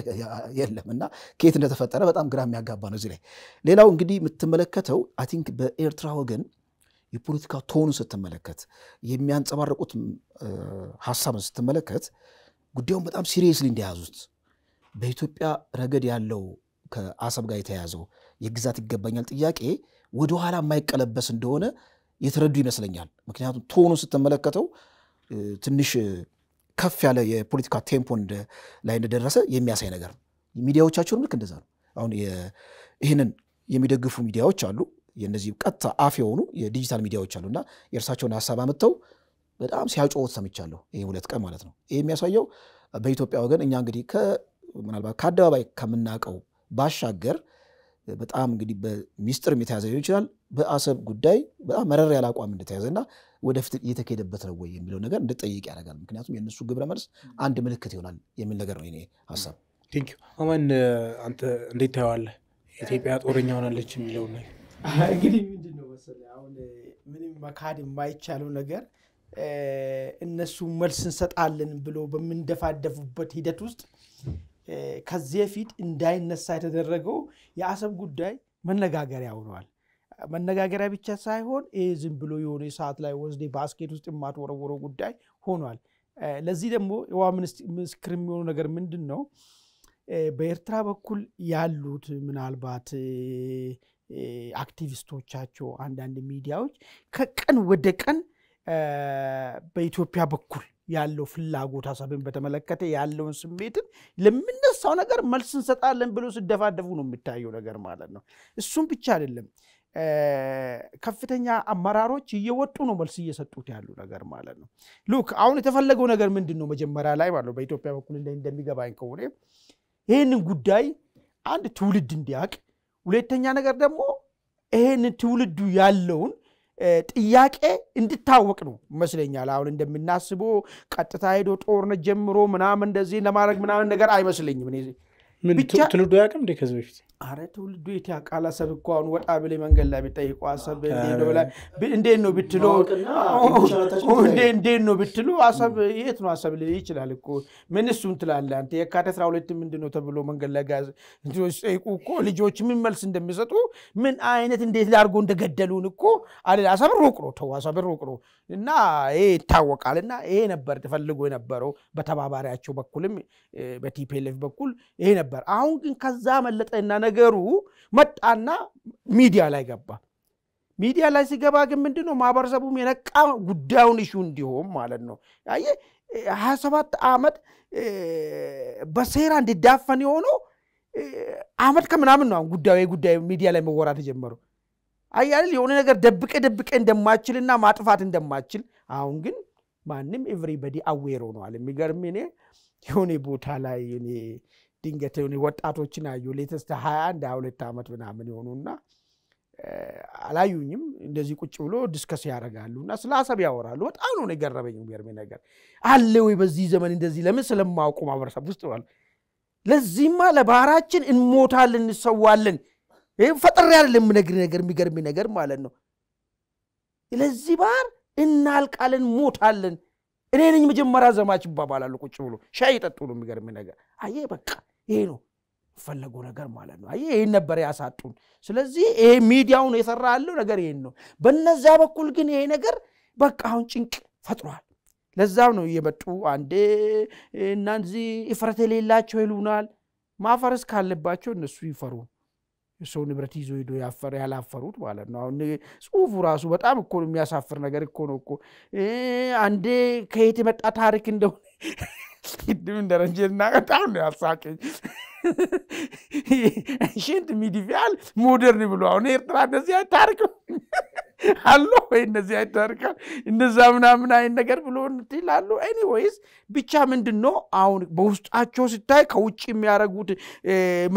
የለም እና ከየት እንደተፈጠረ በጣም ግራ የሚያጋባ ነው። እዚህ ላይ ሌላው እንግዲህ የምትመለከተው አይ ቲንክ በኤርትራ ወገን የፖለቲካ ቶኑ ስትመለከት የሚያንጸባርቁት ሐሳብን ስትመለከት ጉዳዩን በጣም ሲሪየስሊ እንደያዙት በኢትዮጵያ ረገድ ያለው ከአሰብ ጋር የተያዘው የግዛት ይገባኛል ጥያቄ ወደ ኋላ የማይቀለበስ እንደሆነ የተረዱ ይመስለኛል። ምክንያቱም ቶኑን ስትመለከተው ትንሽ ከፍ ያለ የፖለቲካ ቴምፖ ላይ እንደደረሰ የሚያሳይ ነገር ነው። ሚዲያዎቻቸውም ልክ እንደዛ ነው። አሁን ይህንን የሚደግፉ ሚዲያዎች አሉ፣ የነዚህ ቀጥታ አፍ የሆኑ የዲጂታል ሚዲያዎች አሉና የእርሳቸውን ሐሳብ አመጣው በጣም ሲያጮት ሰምቻለሁ። ይሄ 2 ቀን ማለት ነው። ይሄ የሚያሳየው በኢትዮጵያ ወገን እኛ እንግዲህ ምናልባት ከአደባባይ ከምናቀው ባሻገር በጣም እንግዲህ በሚስጥር የተያዘ ሊሆን ይችላል በአሰብ ጉዳይ በጣም መረር ያለ አቋም እንደተያዘና ወደፊት እየተከደበት ነው ወይ የሚለው ነገር እንድጠይቅ ያደርጋል። ምክንያቱም የነሱ ግብረ መልስ አንድ ምልክት ይሆናል የሚል ነገር ነው የኔ ሐሳብ። ቴንክ ዩ አማን፣ አንተ እንዴት ታየዋለህ ኢትዮጵያ ጦረኛ ሆናለች የሚለው ነገር? እንግዲህ ምንድነው መሰለህ አሁን ምንም መካድ የማይቻለው ነገር እነሱ መልስ እንሰጣለን ብሎ በመንደፋደፉበት ሂደት ውስጥ ከዚህ በፊት እንዳይነሳ የተደረገው የአሰብ ጉዳይ መነጋገሪያ ሆኗል። መነጋገሪያ ብቻ ሳይሆን ዝም ብሎ የሆነ ሰዓት ላይ ወስደ ባስኬት ውስጥ የማትወረወረው ጉዳይ ሆኗል። ለዚህ ደግሞ የዋ ምስክር የሚሆነው ነገር ምንድነው? በኤርትራ በኩል ያሉት ምናልባት አክቲቪስቶቻቸው አንዳንድ ሚዲያዎች ከቀን ወደ ቀን በኢትዮጵያ በኩል ያለው ፍላጎት አሰብን በተመለከተ ያለውን ስሜትን ለምንነሳው ነገር መልስ እንሰጣለን ብሎ ሲደፋደፉ ነው የሚታየው ነገር ማለት ነው። እሱም ብቻ አይደለም፣ ከፍተኛ አመራሮች እየወጡ ነው መልስ እየሰጡት ያሉ ነገር ማለት ነው። ሉክ አሁን የተፈለገው ነገር ምንድነው? መጀመሪያ ላይ ማለት ነው በኢትዮጵያ በኩል እንደሚገባኝ ከሆነ ይሄንን ጉዳይ አንድ ትውልድ እንዲያቅ፣ ሁለተኛ ነገር ደግሞ ይሄንን ትውልዱ ያለውን ጥያቄ እንድታወቅ ነው መስለኛል። አሁን እንደምናስበው ቀጥታ ሄዶ ጦርነት ጀምሮ ምናምን እንደዚህ ለማድረግ ምናምን ነገር አይመስልኝም። ምን ትውልዱ ያቅም እንደ ከዚህ በፊት አረ ትውልዱ የታቃላ አሰብ እኮ አሁን ወጣ ብለ መንገድ ላይ ቢጠይቁ አሰብ እንዴት ነው ብትሉ እንዴት ነው ብትሉ አሰብ የት ነው አሰብ ሊል ይችላል እኮ። ምን እሱን ትላለህ አንተ? የካቲት 12 ምንድነው ተብሎ መንገድ ላይ ጋዝ እንትኖች ጠይቁ እኮ ልጆች ምን መልስ እንደሚሰጡ ምን አይነት እንዴት ላርጎ እንደገደሉን እኮ አለ። አሰብ ሩቅ ነው፣ ተው አሰብ ሩቅ ነው እና ይሄ ይታወቃልና ይሄ ነበር ተፈልጎ የነበረው በተባባሪያቸው በኩልም በቲፒኤልኤፍ በኩል ይሄ ነበር። አሁን ግን ከዛ መለጠና ነገሩ መጣና ሚዲያ ላይ ገባ። ሚዲያ ላይ ሲገባ ግን ምንድነው ማህበረሰቡም የነቃ ጉዳዩን ኢሹ እንዲሆን ማለት ነው። አየ 27 ዓመት በሴራ እንዲዳፈን የሆነው ዓመት ከምናምን ነው ጉዳዩ ሚዲያ ላይ መወራት ጀመረው። አያል የሆነ ነገር ደብቀ እንደማይችልና ማጥፋት እንደማይችል አሁን ግን ማንንም ኤቭሪባዲ አዌር ሆኗል። የሚገርም እኔ የሆነ ቦታ ላይ እኔ ድንገት የሆነ ወጣቶችን አዩ ሌተስት 21 22 ዓመት ምናምን ይሆኑና አላዩኝም እንደዚህ ቁጭ ብሎ ዲስከስ ያደርጋሉና ስለ አሰብ ያወራሉ። በጣም ነው የገረመኝ። የሚገርም ነገር አለ ወይ በዚህ ዘመን እንደዚህ ለምን ስለማውቁ ማህበረሰብ ውስጥ ማለት ለዚህማ ለባህራችን እንሞታለን እንሰዋለን ይሄ ፈጥር ያለ ነገር የሚገርም ነገር ማለት ነው። ለዚህ ባህር እናልቃለን ሞታለን እኔ ነኝ መጀመሪያ ዘማች ባባላሉ ቁጭ ብሎ ሻይ ይጠጡ ነው። የሚገርም ነገር አየ በቃ ይሄ ነው ፈለገው ነገር ማለት ነው። አየ ይሄ ነበር ያሳጡን። ስለዚህ ይሄ ሚዲያውን የሰራለው ነገር ይሄን ነው። በነዛ በኩል ግን ይሄ ነገር በቃ አሁን ጭንቅ ፈጥሯል። ለዛው ነው እየመጡ አንዴ እናንዚ ይፈረተ ሌላቸው ይሉናል። ማፈረስ ካለባቸው እነሱ ይፈሩ። ሰው ንብረት ይዞ ሄዶ ያላፈሩት ማለት ነው። አሁን ጽሁፉ ራሱ በጣም እኮ የሚያሳፍር ነገር እኮ ነው እኮ። አንዴ ከየት የመጣ ታሪክ እንደሆነ ይድም እንደረጀና በጣም ነው ያሳቀኝ። ኤንሸንት ሚዲቫል ሞደርን ብሎ አሁን ኤርትራ እንደዚህ ታሪክ አሎ ወይ እንደዚህ ታሪክ እንደዛ ምናምን አይን ነገር ብሎ እንትላሉ ኤኒዌይስ ብቻ ምንድነው አሁን በውስጣቸው ሲታይ ከውጭ የሚያረጉት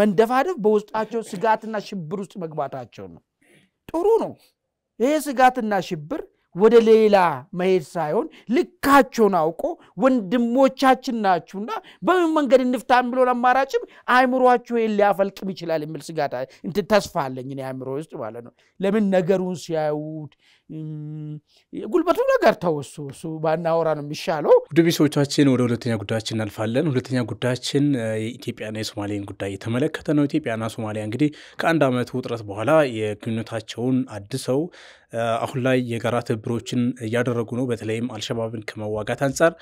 መንደፋደፍ በውስጣቸው ስጋትና ሽብር ውስጥ መግባታቸው ነው ጥሩ ነው ይሄ ስጋትና ሽብር ወደ ሌላ መሄድ ሳይሆን ልካቸውን አውቆ ወንድሞቻችን ናችሁና በምን መንገድ እንፍታም ብሎ ለማራጭም አይምሮአቸው ሊያፈልቅም ይችላል የሚል ስጋት እንት ተስፋ አለኝ እኔ አይምሮ ውስጥ ማለት ነው ለምን ነገሩን ሲያዩት ጉልበቱ ነገር ተወሱ ባናወራ ነው የሚሻለው ዱቢሶቻችን ወደ ሁለተኛ ጉዳያችን እናልፋለን ሁለተኛ ጉዳያችን የኢትዮጵያና የሶማሊያን ጉዳይ የተመለከተ ነው ኢትዮጵያና ሶማሊያ እንግዲህ ከአንድ አመት ውጥረት በኋላ የግንኙነታቸውን አድሰው አሁን ላይ የጋራ ትብብሮችን ያደረጉ ነው በተለይም አልሸባብን ከመዋጋት አንፃር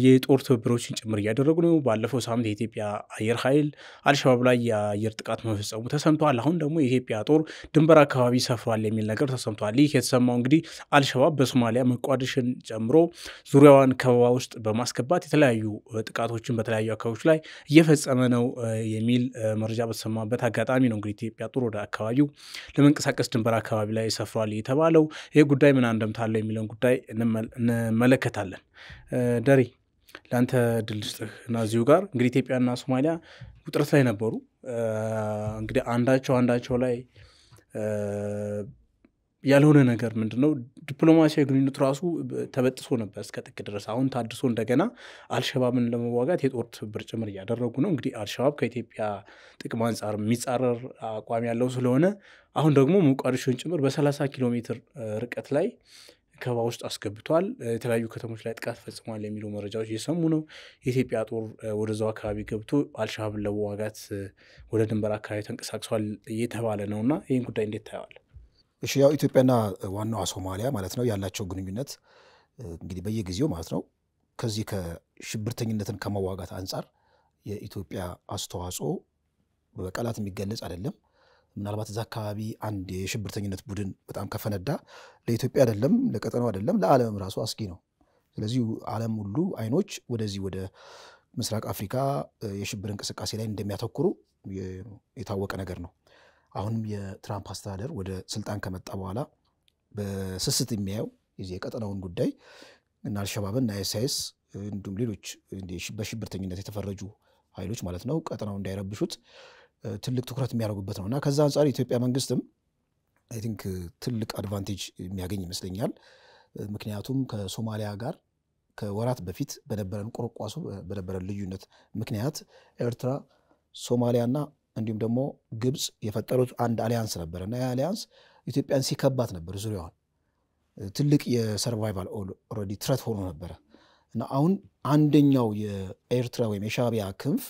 የጦር ትብብሮችን ጭምር ያደረጉ ነው ባለፈው ሳምንት የኢትዮጵያ አየር ኃይል አልሸባብ ላይ የአየር ጥቃት መፈጸሙ ተሰምቷል አሁን ደግሞ የኢትዮጵያ ጦር ድንበር አካባቢ ሰፍሯል የሚል ነገር ተሰምቷል ይህ የተሰማው እንግዲህ አልሸባብ በሶማሊያ መቋደሽን ጨምሮ ዙሪያዋን ከበባ ውስጥ በማስገባት የተለያዩ ጥቃቶችን በተለያዩ አካባቢዎች ላይ እየፈጸመ ነው የሚል መረጃ በተሰማበት አጋጣሚ ነው እንግዲህ ኢትዮጵያ ጦር ወደ አካባቢው ለመንቀሳቀስ ድንበር አካባቢ ላይ ሰፍሯል ባለው ይሄ ጉዳይ ምን እንደምታለው የሚለውን ጉዳይ እንመለከታለን ደሪ ላንተ ድልስጥና ዚሁ ጋር እንግዲህ ኢትዮጵያና ሶማሊያ ውጥረት ላይ ነበሩ እንግዲህ አንዳቸው ላይ ያልሆነ ነገር ምንድነው ዲፕሎማሲያዊ ግንኙነት ራሱ ተበጥሶ ነበር እስከ ጥቅ ድረስ አሁን ታድሶ እንደገና አልሸባብን ለመዋጋት የጦር ትብብር ጭምር ያደረጉ ነው እንግዲህ አልሸባብ ከኢትዮጵያ ጥቅም አንፃር የሚጻረር አቋም ያለው ስለሆነ አሁን ደግሞ ሞቃዲሾን ጭምር በ30 ኪሎ ሜትር ርቀት ላይ ከበባ ውስጥ አስገብቷል የተለያዩ ከተሞች ላይ ጥቃት ፈጽሟል የሚሉ መረጃዎች እየሰሙ ነው የኢትዮጵያ ጦር ወደዛው አካባቢ ገብቶ አልሸባብን ለመዋጋት ወደ ድንበር አካባቢ ተንቀሳቅሷል እየተባለ ነውና ይህን ጉዳይ እንዴት ታያዋል እሺ ያው ኢትዮጵያና ዋናዋ ሶማሊያ ማለት ነው ያላቸው ግንኙነት እንግዲህ በየጊዜው ማለት ነው ከዚህ ከሽብርተኝነትን ከመዋጋት አንፃር የኢትዮጵያ አስተዋጽኦ በቃላት የሚገለጽ አይደለም ምናልባት እዛ አካባቢ አንድ የሽብርተኝነት ቡድን በጣም ከፈነዳ ለኢትዮጵያ አይደለም ለቀጠናው አይደለም ለዓለም ራሱ አስጊ ነው ስለዚህ ዓለም ሁሉ አይኖች ወደዚህ ወደ ምስራቅ አፍሪካ የሽብር እንቅስቃሴ ላይ እንደሚያተኩሩ የታወቀ ነገር ነው አሁንም የትራምፕ አስተዳደር ወደ ስልጣን ከመጣ በኋላ በስስት የሚያየው የዚህ የቀጠናውን ጉዳይ እና አልሸባብና አይኤስአይኤስ እንዲሁም ሌሎች በሽብርተኝነት የተፈረጁ ኃይሎች ማለት ነው ቀጠናውን እንዳይረብሹት ትልቅ ትኩረት የሚያደርጉበት ነውና ከዛ አንፃር የኢትዮጵያ መንግስትም አይ ቲንክ ትልቅ አድቫንቴጅ የሚያገኝ ይመስለኛል ምክንያቱም ከሶማሊያ ጋር ከወራት በፊት በነበረን ቆርቋሱ በነበረን ልዩነት ምክንያት ኤርትራ ሶማሊያና እንዲሁም ደግሞ ግብጽ የፈጠሩት አንድ አሊያንስ ነበርና ያ አሊያንስ ኢትዮጵያን ሲከባት ነበር ዙሪያውን ትልቅ የሰርቫይቫል ኦልሬዲ ትሬት ሆኖ ነበር እና አሁን አንደኛው የኤርትራ ወይም የሻዕቢያ ክንፍ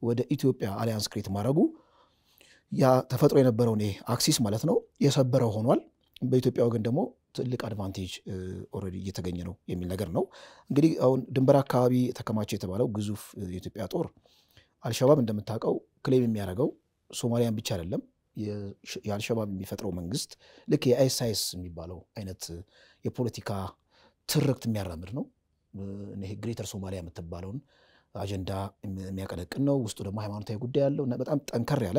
ወደ ኢትዮጵያ አሊያንስ ክሬት ማድረጉ ያ ተፈጥሮ የነበረውን አክሲስ ማለት ነው የሰበረው ሆኗል በኢትዮጵያ ወገን ደግሞ ትልቅ አድቫንቴጅ ኦልሬዲ እየተገኘ ነው የሚል ነገር ነው እንግዲህ አሁን ድንበር አካባቢ ተከማቸ የተባለው ግዙፍ የኢትዮጵያ ጦር አልሸባብ እንደምታውቀው ክሌም የሚያደርገው ሶማሊያን ብቻ አይደለም የአልሸባብ የሚፈጥረው መንግስት ልክ የአይኤስአይኤስ የሚባለው አይነት የፖለቲካ ትርክት የሚያራምድ ነው ይሄ ግሬተር ሶማሊያ የምትባለውን አጀንዳ የሚያቀነቅን ነው ውስጡ ደግሞ ሃይማኖታዊ ጉዳይ ያለው እና በጣም ጠንከር ያለ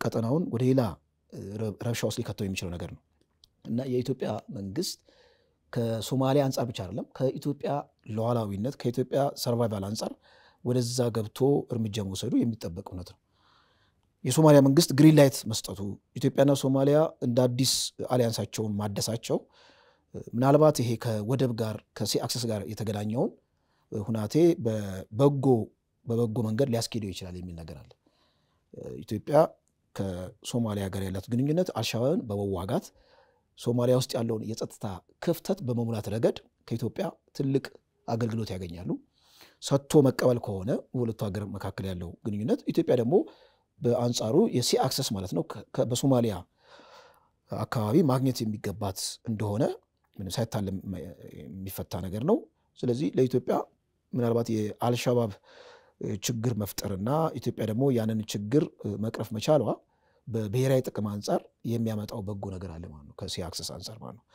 ቀጠናውን ወደ ሌላ ረብሻ ውስጥ ሊከተው የሚችለው ነገር ነው እና የኢትዮጵያ መንግስት ከሶማሊያ አንፃር ብቻ አይደለም ከኢትዮጵያ ሉዓላዊነት ከኢትዮጵያ ሰርቫይቫል አንፃር ወደዛ ገብቶ እርምጃ መውሰዱ የሚጠበቅ እውነት ነው የሶማሊያ መንግስት ግሪን ላይት መስጠቱ ኢትዮጵያና ሶማሊያ እንደ አዲስ አሊያንሳቸውን ማደሳቸው ምናልባት ይሄ ከወደብ ጋር ከሲ አክሰስ ጋር የተገናኘውን ሁናቴ በበጎ መንገድ ሊያስኬደው ይችላል የሚል ነገር አለ ኢትዮጵያ ከሶማሊያ ጋር ያላት ግንኙነት አልሸባብን በመዋጋት ሶማሊያ ውስጥ ያለውን የጸጥታ ክፍተት በመሙላት ረገድ ከኢትዮጵያ ትልቅ አገልግሎት ያገኛሉ ሰጥቶ መቀበል ከሆነ ሁለቱ ሀገር መካከል ያለው ግንኙነት ኢትዮጵያ ደግሞ በአንጻሩ የሲ አክሰስ ማለት ነው በሶማሊያ አካባቢ ማግኘት የሚገባት እንደሆነ ምንም ሳይታለም የሚፈታ ነገር ነው ስለዚህ ለኢትዮጵያ ምናልባት የአልሸባብ ችግር መፍጠርና ኢትዮጵያ ደግሞ ያንን ችግር መቅረፍ መቻሏ በብሔራዊ ጥቅም አንፃር የሚያመጣው በጎ ነገር አለ ማለት ነው ከሲ አክሰስ አንፃር ማለት ነው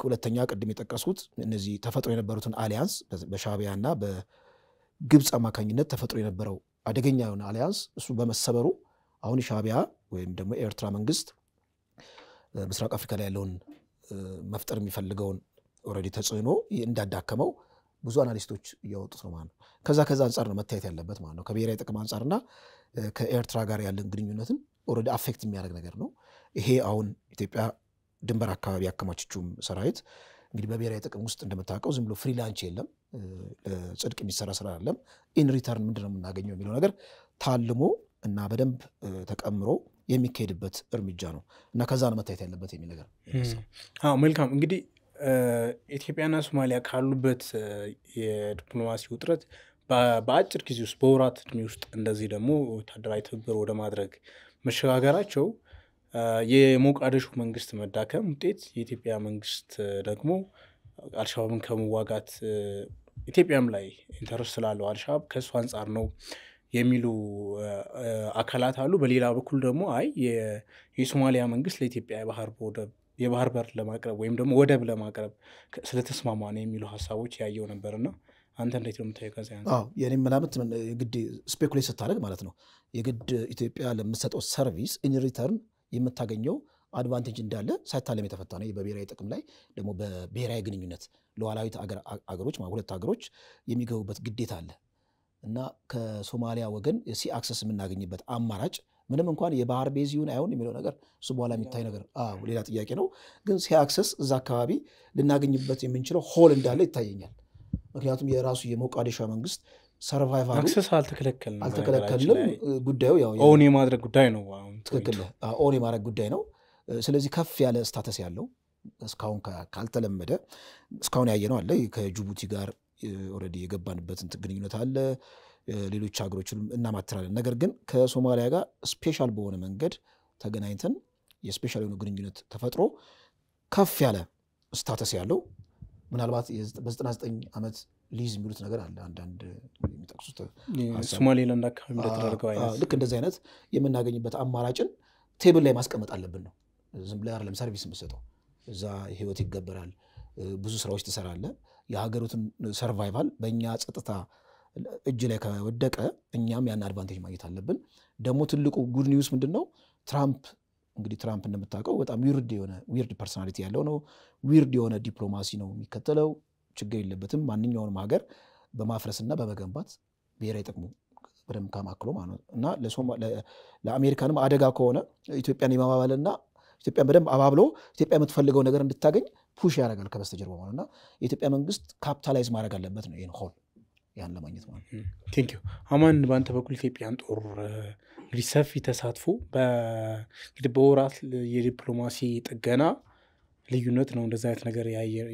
ሁለተኛ ቀድም የጠቀስኩት እነዚህ ተፈጥሮ የነበሩትን አሊያንስ በሻዕቢያና በግብጽ አማካኝነት ተፈጥሮ የነበረው አደገኛ የሆነ አሊያንስ እሱ በመሰበሩ አሁን ሻዕቢያ ወይም ደግሞ ኤርትራ መንግስት ምስራቅ አፍሪካ ላይ ያለውን መፍጠር የሚፈልገውን ኦሬዲ ተጽዕኖ እንዳዳከመው ብዙ አናሊስቶች እያወጡት ነው ማለት ነው። ከዛ አንፃር ነው መታየት ያለበት ማለት ነው። ከብሔራዊ ጥቅም አንፃርና ከኤርትራ ጋር ያለን ግንኙነትን ኦሬዲ አፌክት የሚያደርግ ነገር ነው። ይሄ አሁን ኢትዮጵያ ድንበር አካባቢ ያከማቸችውም ሰራዊት እንግዲህ በብሔራዊ ጥቅም ውስጥ እንደምታውቀው ዝም ብሎ ፍሪላንስ የለም፣ ጽድቅ የሚሰራ ስራ አይደለም። ኢን ሪተርን ምንድነው የምናገኘው የሚለው ነገር ታልሞ እና በደንብ ተቀምሮ የሚካሄድበት እርምጃ ነው እና ከዛ ነው መታየት ያለበት የሚል ነገር። መልካም እንግዲህ ኢትዮጵያና ሶማሊያ ካሉበት የዲፕሎማሲ ውጥረት በአጭር ጊዜ ውስጥ በወራት እድሜ ውስጥ እንደዚህ ደግሞ ወታደራዊ ትብብር ወደ ማድረግ መሸጋገራቸው የሞቃዲሾ መንግስት መዳከም ውጤት፣ የኢትዮጵያ መንግስት ደግሞ አልሻባብን ከመዋጋት ኢትዮጵያም ላይ ኢንተረስት ስላለው አልሻባብ ከእሱ አንጻር ነው የሚሉ አካላት አሉ። በሌላ በኩል ደግሞ አይ የሶማሊያ መንግስት ለኢትዮጵያ የባህር በር ለማቅረብ ወይም ደግሞ ወደብ ለማቅረብ ስለተስማማ ነው የሚሉ ሀሳቦች ያየው ነበርና አንተ እንዴት ነው የምታየው? ከዛ የኔም መላምት የግድ ስፔኩሌት ስታደርግ ማለት ነው የግድ ኢትዮጵያ ለምትሰጠው ሰርቪስ ኢን ሪተርን የምታገኘው አድቫንቴጅ እንዳለ ሳይታለም የተፈታ ነው። በብሔራዊ ጥቅም ላይ ደግሞ በብሔራዊ ግንኙነት ሉዓላዊት አገሮች ሁለት አገሮች የሚገቡበት ግዴታ አለ እና ከሶማሊያ ወገን ሲ አክሰስ የምናገኝበት አማራጭ ምንም እንኳን የባህር ቤዝ ይሁን አይሁን የሚለው ነገር እሱ በኋላ የሚታይ ነገር ሌላ ጥያቄ ነው። ግን ሲ አክሰስ እዛ አካባቢ ልናገኝበት የምንችለው ሆል እንዳለ ይታየኛል። ምክንያቱም የራሱ የሞቃዲሾ መንግስት ሰርቫይቫል አክሰስ አልተከለከልም። ጉዳዩ ያው ኦን የማድረግ ጉዳይ ነው። ትክክል ኦን የማድረግ ጉዳይ ነው። ስለዚህ ከፍ ያለ ስታተስ ያለው እስካሁን ካልተለመደ እስካሁን ያየነው አለ። ከጅቡቲ ጋር ኦልሬዲ የገባንበት ግንኙነት አለ። ሌሎች ሀገሮችንም እናማትራለን። ነገር ግን ከሶማሊያ ጋር ስፔሻል በሆነ መንገድ ተገናኝተን የስፔሻል የሆነ ግንኙነት ተፈጥሮ ከፍ ያለ ስታተስ ያለው ምናልባት በ99 ዓመት ሊዝ የሚሉት ነገር አለ። አንዳንድ የሚጠቅሱት ሶማሌላንድ አካባቢ እንደተደረገው አይነት ልክ እንደዚህ አይነት የምናገኝበት አማራጭን ቴብል ላይ ማስቀመጥ አለብን ነው። ዝም ብለህ አይደለም ሰርቪስ የምትሰጠው። እዛ ህይወት ይገበራል፣ ብዙ ስራዎች ትሰራለህ። የሀገሩትን ሰርቫይቫል በእኛ ጸጥታ እጅ ላይ ከወደቀ እኛም ያን አድቫንቴጅ ማግኘት አለብን። ደግሞ ትልቁ ጉድ ኒውስ ምንድነው? ትራምፕ እንደምታውቀው በጣም ዊርድ ፐርሶናሊቲ ያለው ነው። ዊርድ የሆነ ዲፕሎማሲ ነው የሚከተለው። ችግር የለበትም። ማንኛውንም ሀገር በማፍረስና በመገንባት ብሔራዊ ጥቅሙ በደንብ ካማክሎ ማለት ነው እና ለአሜሪካንም አደጋ ከሆነ ኢትዮጵያን የማባበልና ኢትዮጵያን በደንብ አባብሎ ኢትዮጵያ የምትፈልገው ነገር እንድታገኝ ፑሽ ያደርጋል ከበስተጀርባ ማለት እና የኢትዮጵያ መንግስት ካፒታላይዝ ማድረግ አለበት ነው ይሄን ሆል ያን ለማግኘት ማለት ነው። ቴንክ ዩ አማን። በአንተ በኩል ኢትዮጵያን ጦር እንግዲህ ሰፊ ተሳትፎ እንግዲህ በወራት የዲፕሎማሲ ጥገና ልዩነት ነው እንደዛ አይነት ነገር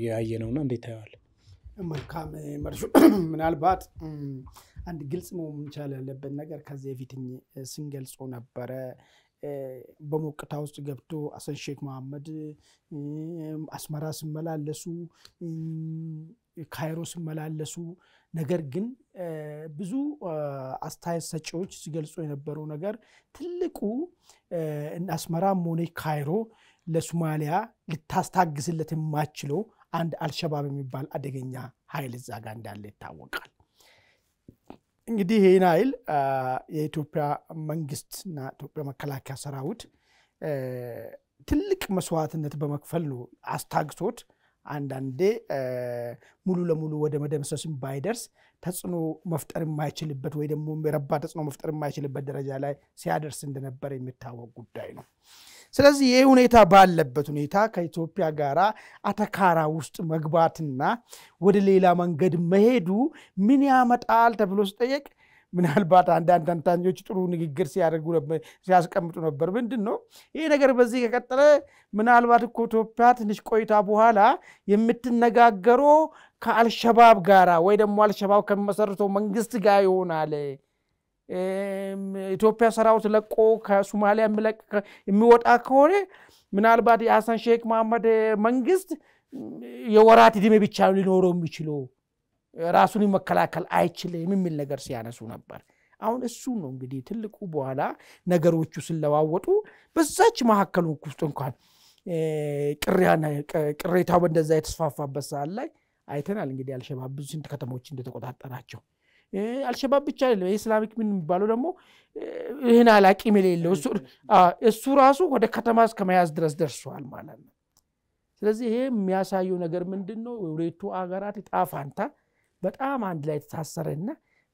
ያየ ነውና እንዴት ታያለህ? መልካም መርሹ። ምናልባት አንድ ግልጽ መሆን መቻል ያለበት ነገር ከዚህ በፊት ስንገልጾ ነበረ። በሞቅታ ውስጥ ገብቶ ሐሰን ሼክ መሐመድ አስመራ ሲመላለሱ፣ ካይሮ ሲመላለሱ፣ ነገር ግን ብዙ አስተያየት ሰጪዎች ሲገልጹ የነበረው ነገር ትልቁ አስመራም ሆነ ካይሮ ለሶማሊያ ልታስታግስለት የማይችለው አንድ አልሸባብ የሚባል አደገኛ ኃይል እዛ ጋር እንዳለ ይታወቃል። እንግዲህ ይሄን ኃይል የኢትዮጵያ መንግስትና ኢትዮጵያ መከላከያ ሰራዊት ትልቅ መስዋዕትነት በመክፈል ነው አስታግሶት አንዳንዴ ሙሉ ለሙሉ ወደ መደምሰስም ባይደርስ ተጽዕኖ መፍጠር የማይችልበት ወይ ደግሞ ረባ ተጽዕኖ መፍጠር የማይችልበት ደረጃ ላይ ሲያደርስ እንደነበር የሚታወቅ ጉዳይ ነው። ስለዚህ ይህ ሁኔታ ባለበት ሁኔታ ከኢትዮጵያ ጋር አተካራ ውስጥ መግባትና ወደ ሌላ መንገድ መሄዱ ምን ያመጣል ተብሎ ሲጠየቅ ምናልባት አንዳንድ ተንታኞች ጥሩ ንግግር ሲያስቀምጡ ነበር። ምንድነው ይሄ ነገር በዚህ ከቀጠለ ምናልባት እኮ ኢትዮጵያ ትንሽ ቆይታ በኋላ የምትነጋገረው ከአልሸባብ ጋራ ወይ ደግሞ አልሸባብ ከመሰረተው መንግስት ጋር ይሆናል። ኢትዮጵያ ሰራዊት ለቆ ከሶማሊያ የሚወጣ ከሆነ ምናልባት የሐሰን ሼክ መሐመድ መንግስት የወራት ዕድሜ ብቻ ሊኖረው የሚችለው ራሱን መከላከል አይችልም የሚል ነገር ሲያነሱ ነበር። አሁን እሱ ነው እንግዲህ ትልቁ በኋላ ነገሮቹ ስለዋወጡ በዛች መሐከሉ ውስጥ እንኳን ቅሬታው በእንደዛ የተስፋፋበት ሰዓት ላይ አይተናል። እንግዲህ አልሸባብ ብዙ ከተሞች እንደተቆጣጠራቸው አልሸባብ ብቻ አይደለም ኢስላሚክ ምን የሚባለው ደግሞ ይሄን አላቂም የሌለው እሱ ራሱ ወደ ከተማ እስከመያዝ ድረስ ደርሷል ማለት ነው ስለዚህ ይሄ የሚያሳየው ነገር ምንድነው ሁለቱ አገራት ጣፋንታ በጣም አንድ ላይ ተሳሰረና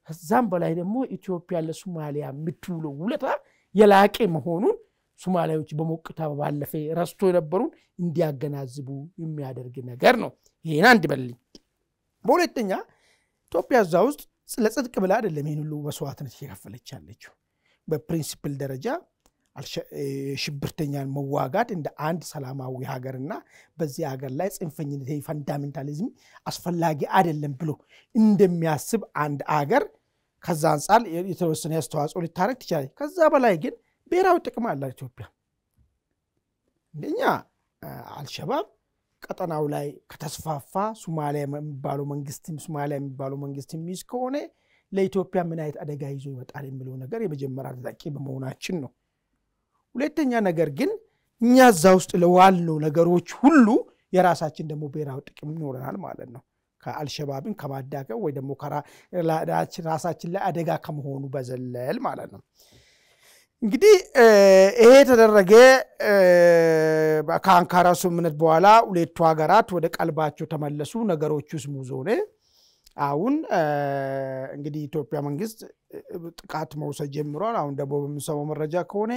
ከዛም በላይ ደግሞ ኢትዮጵያ ለሶማሊያ የምትውለው ውለታ የላቀ መሆኑን ሶማሊያዎች በሞቅታ ባለፈ ረስቶ የነበሩን እንዲያገናዝቡ የሚያደርግ ነገር ነው ይሄን አንድ በልኝ በሁለተኛ ኢትዮጵያ እዛ ውስጥ ለጽድቅ ብላ አይደለም ይሄን ሁሉ መስዋዕትነት እየከፈለች ያለችው በፕሪንሲፕል ደረጃ ሽብርተኛን መዋጋት እንደ አንድ ሰላማዊ ሀገርና በዚህ ሀገር ላይ ጽንፈኝነት ፈንዳሜንታሊዝም አስፈላጊ አይደለም ብሎ እንደሚያስብ አንድ ሀገር ከዛ አንፃር የተወሰነ አስተዋጽኦ ሊታረግ ይችላል ከዛ በላይ ግን ብሔራዊ ጥቅም አላት ኢትዮጵያ እንደኛ አልሸባብ ቀጠናው ላይ ከተስፋፋ ሶማሊያ የሚባለው መንግስት ሚስ ከሆነ ለኢትዮጵያ ምን አይነት አደጋ ይዞ ይመጣል የሚለው ነገር የመጀመሪያ ተጠቂ በመሆናችን ነው ሁለተኛ ነገር ግን እኛ እዛ ውስጥ ለዋልነው ነገሮች ሁሉ የራሳችን ደግሞ ብሔራዊ ጥቅም ይኖረናል ማለት ነው ከአልሸባብን ከማዳከም ወይ ደግሞ ራሳችን ላይ አደጋ ከመሆኑ በዘለል ማለት ነው እንግዲህ ይሄ ተደረገ ከአንካራ ስምምነት በኋላ ሁለቱ ሀገራት ወደ ቀልባቸው ተመለሱ ነገሮቹ ስሙዝ ሆነ አሁን እንግዲህ ኢትዮጵያ መንግስት ጥቃት መውሰድ ጀምሯል አሁን ደግሞ በምንሰማው መረጃ ከሆነ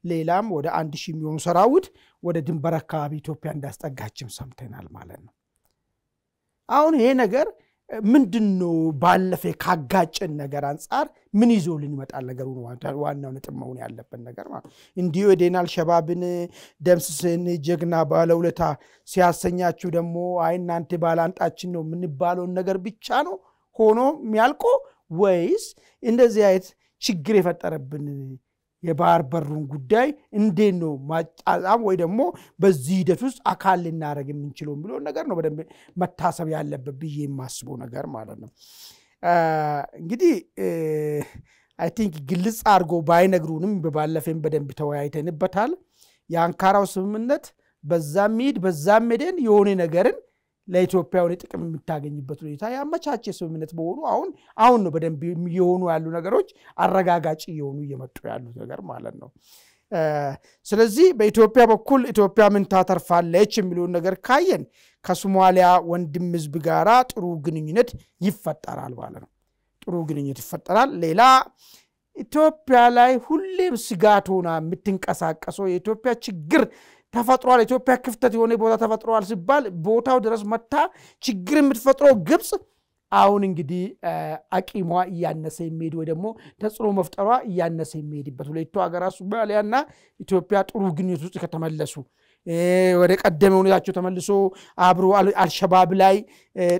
ሌላም ወደ 1000 የሚሆኑ ሰራዊት ወደ ድንበር አካባቢ ኢትዮጵያ እንዳስጠጋችም ሰምተናል ማለት ነው አሁን ይሄ ነገር ምንድነው ባለፈ ካጋጨን ነገር አንፃር ምን ይዞልን ይመጣል ነገሩ ዋናው ነጥብ መሆን ያለበት ነገር ማለት እንዲሁ የዴናል ሸባብን ደምስስን ጀግና ባለውለታ ሲያሰኛችሁ ደግሞ አይ እናንተ ባላንጣችን ነው ምን ባለው ነገር ብቻ ነው ሆኖ የሚያልቆ ወይስ እንደዚህ አይነት ችግር የፈጠረብን የባህር በሩን ጉዳይ እንዴት ነው ማጣጣም ወይ ደግሞ በዚህ ሂደት ውስጥ አካል ልናረግ የምንችለው ብሎ ነገር ነው በደንብ መታሰብ ያለበት ብዬ የማስበው ነገር ማለት ነው እንግዲህ አይ ቲንክ ግልጽ አድርጎ ባይነግሩንም በባለፈም በደንብ ተወያይተንበታል የአንካራው ስምምነት በዛም ሄደን የሆነ ነገርን ለኢትዮጵያ ወደ ጥቅም የምታገኝበት ሁኔታ ያመቻቸ ስምምነት በሆኑ አሁን ነው በደንብ የሆኑ ያሉ ነገሮች አረጋጋጭ የሆኑ እየመጡ ያሉ ነገር ማለት ነው ስለዚህ በኢትዮጵያ በኩል ኢትዮጵያ ምን ታተርፋለች የሚለው ነገር ካየን ከሶማሊያ ወንድም ህዝብ ጋራ ጥሩ ግንኙነት ይፈጠራል ማለት ነው ጥሩ ግንኙነት ይፈጠራል ሌላ ኢትዮጵያ ላይ ሁሌም ስጋት ሆና የምትንቀሳቀሰው የኢትዮጵያ ችግር ተፈጥሯል ኢትዮጵያ ክፍተት የሆነ ቦታ ተፈጥሯል ሲባል ቦታው ድረስ መታ ችግር የምትፈጥረው ግብጽ አሁን እንግዲህ አቂሟ እያነሰ የሚሄድ ወይ ደግሞ ተጽዕኖ መፍጠሯ እያነሰ የሚሄድበት ሁለቱ ሀገራት ሶማሊያና ኢትዮጵያ ጥሩ ግንኙነት ውስጥ ከተመለሱ ወደ ቀደመ ሁኔታቸው ተመልሶ አብሮ አልሸባብ ላይ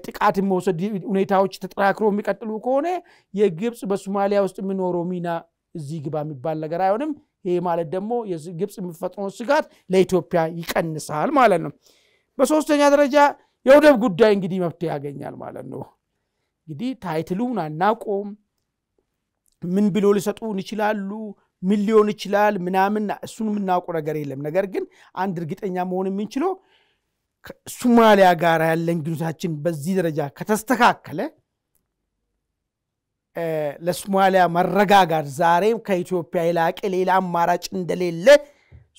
ጥቃት መውሰድ ሁኔታዎች ተጠናክሮ የሚቀጥሉ ከሆነ የግብጽ በሶማሊያ ውስጥ የሚኖረው ሚና እዚህ ግባ የሚባል ነገር አይሆንም ይሄ ማለት ደግሞ የግብጽ የሚፈጥረው ስጋት ለኢትዮጵያ ይቀንሳል ማለት ነው በሶስተኛ ደረጃ የወደብ ጉዳይ እንግዲህ መፍትሄ ያገኛል ማለት ነው እንግዲህ ታይትሉን አናቆም ምን ብሎ ሊሰጡን ይችላሉ ሚሊዮን ይችላል ምናምን እሱን ምናቆ ነገር የለም ነገር ግን አንድ እርግጠኛ መሆን የምንችለው ሶማሊያ ጋር ያለን ግንኙነታችን በዚህ ደረጃ ከተስተካከለ ለሶማሊያ መረጋጋት ዛሬም ከኢትዮጵያ ይላቀ ሌላ አማራጭ እንደሌለ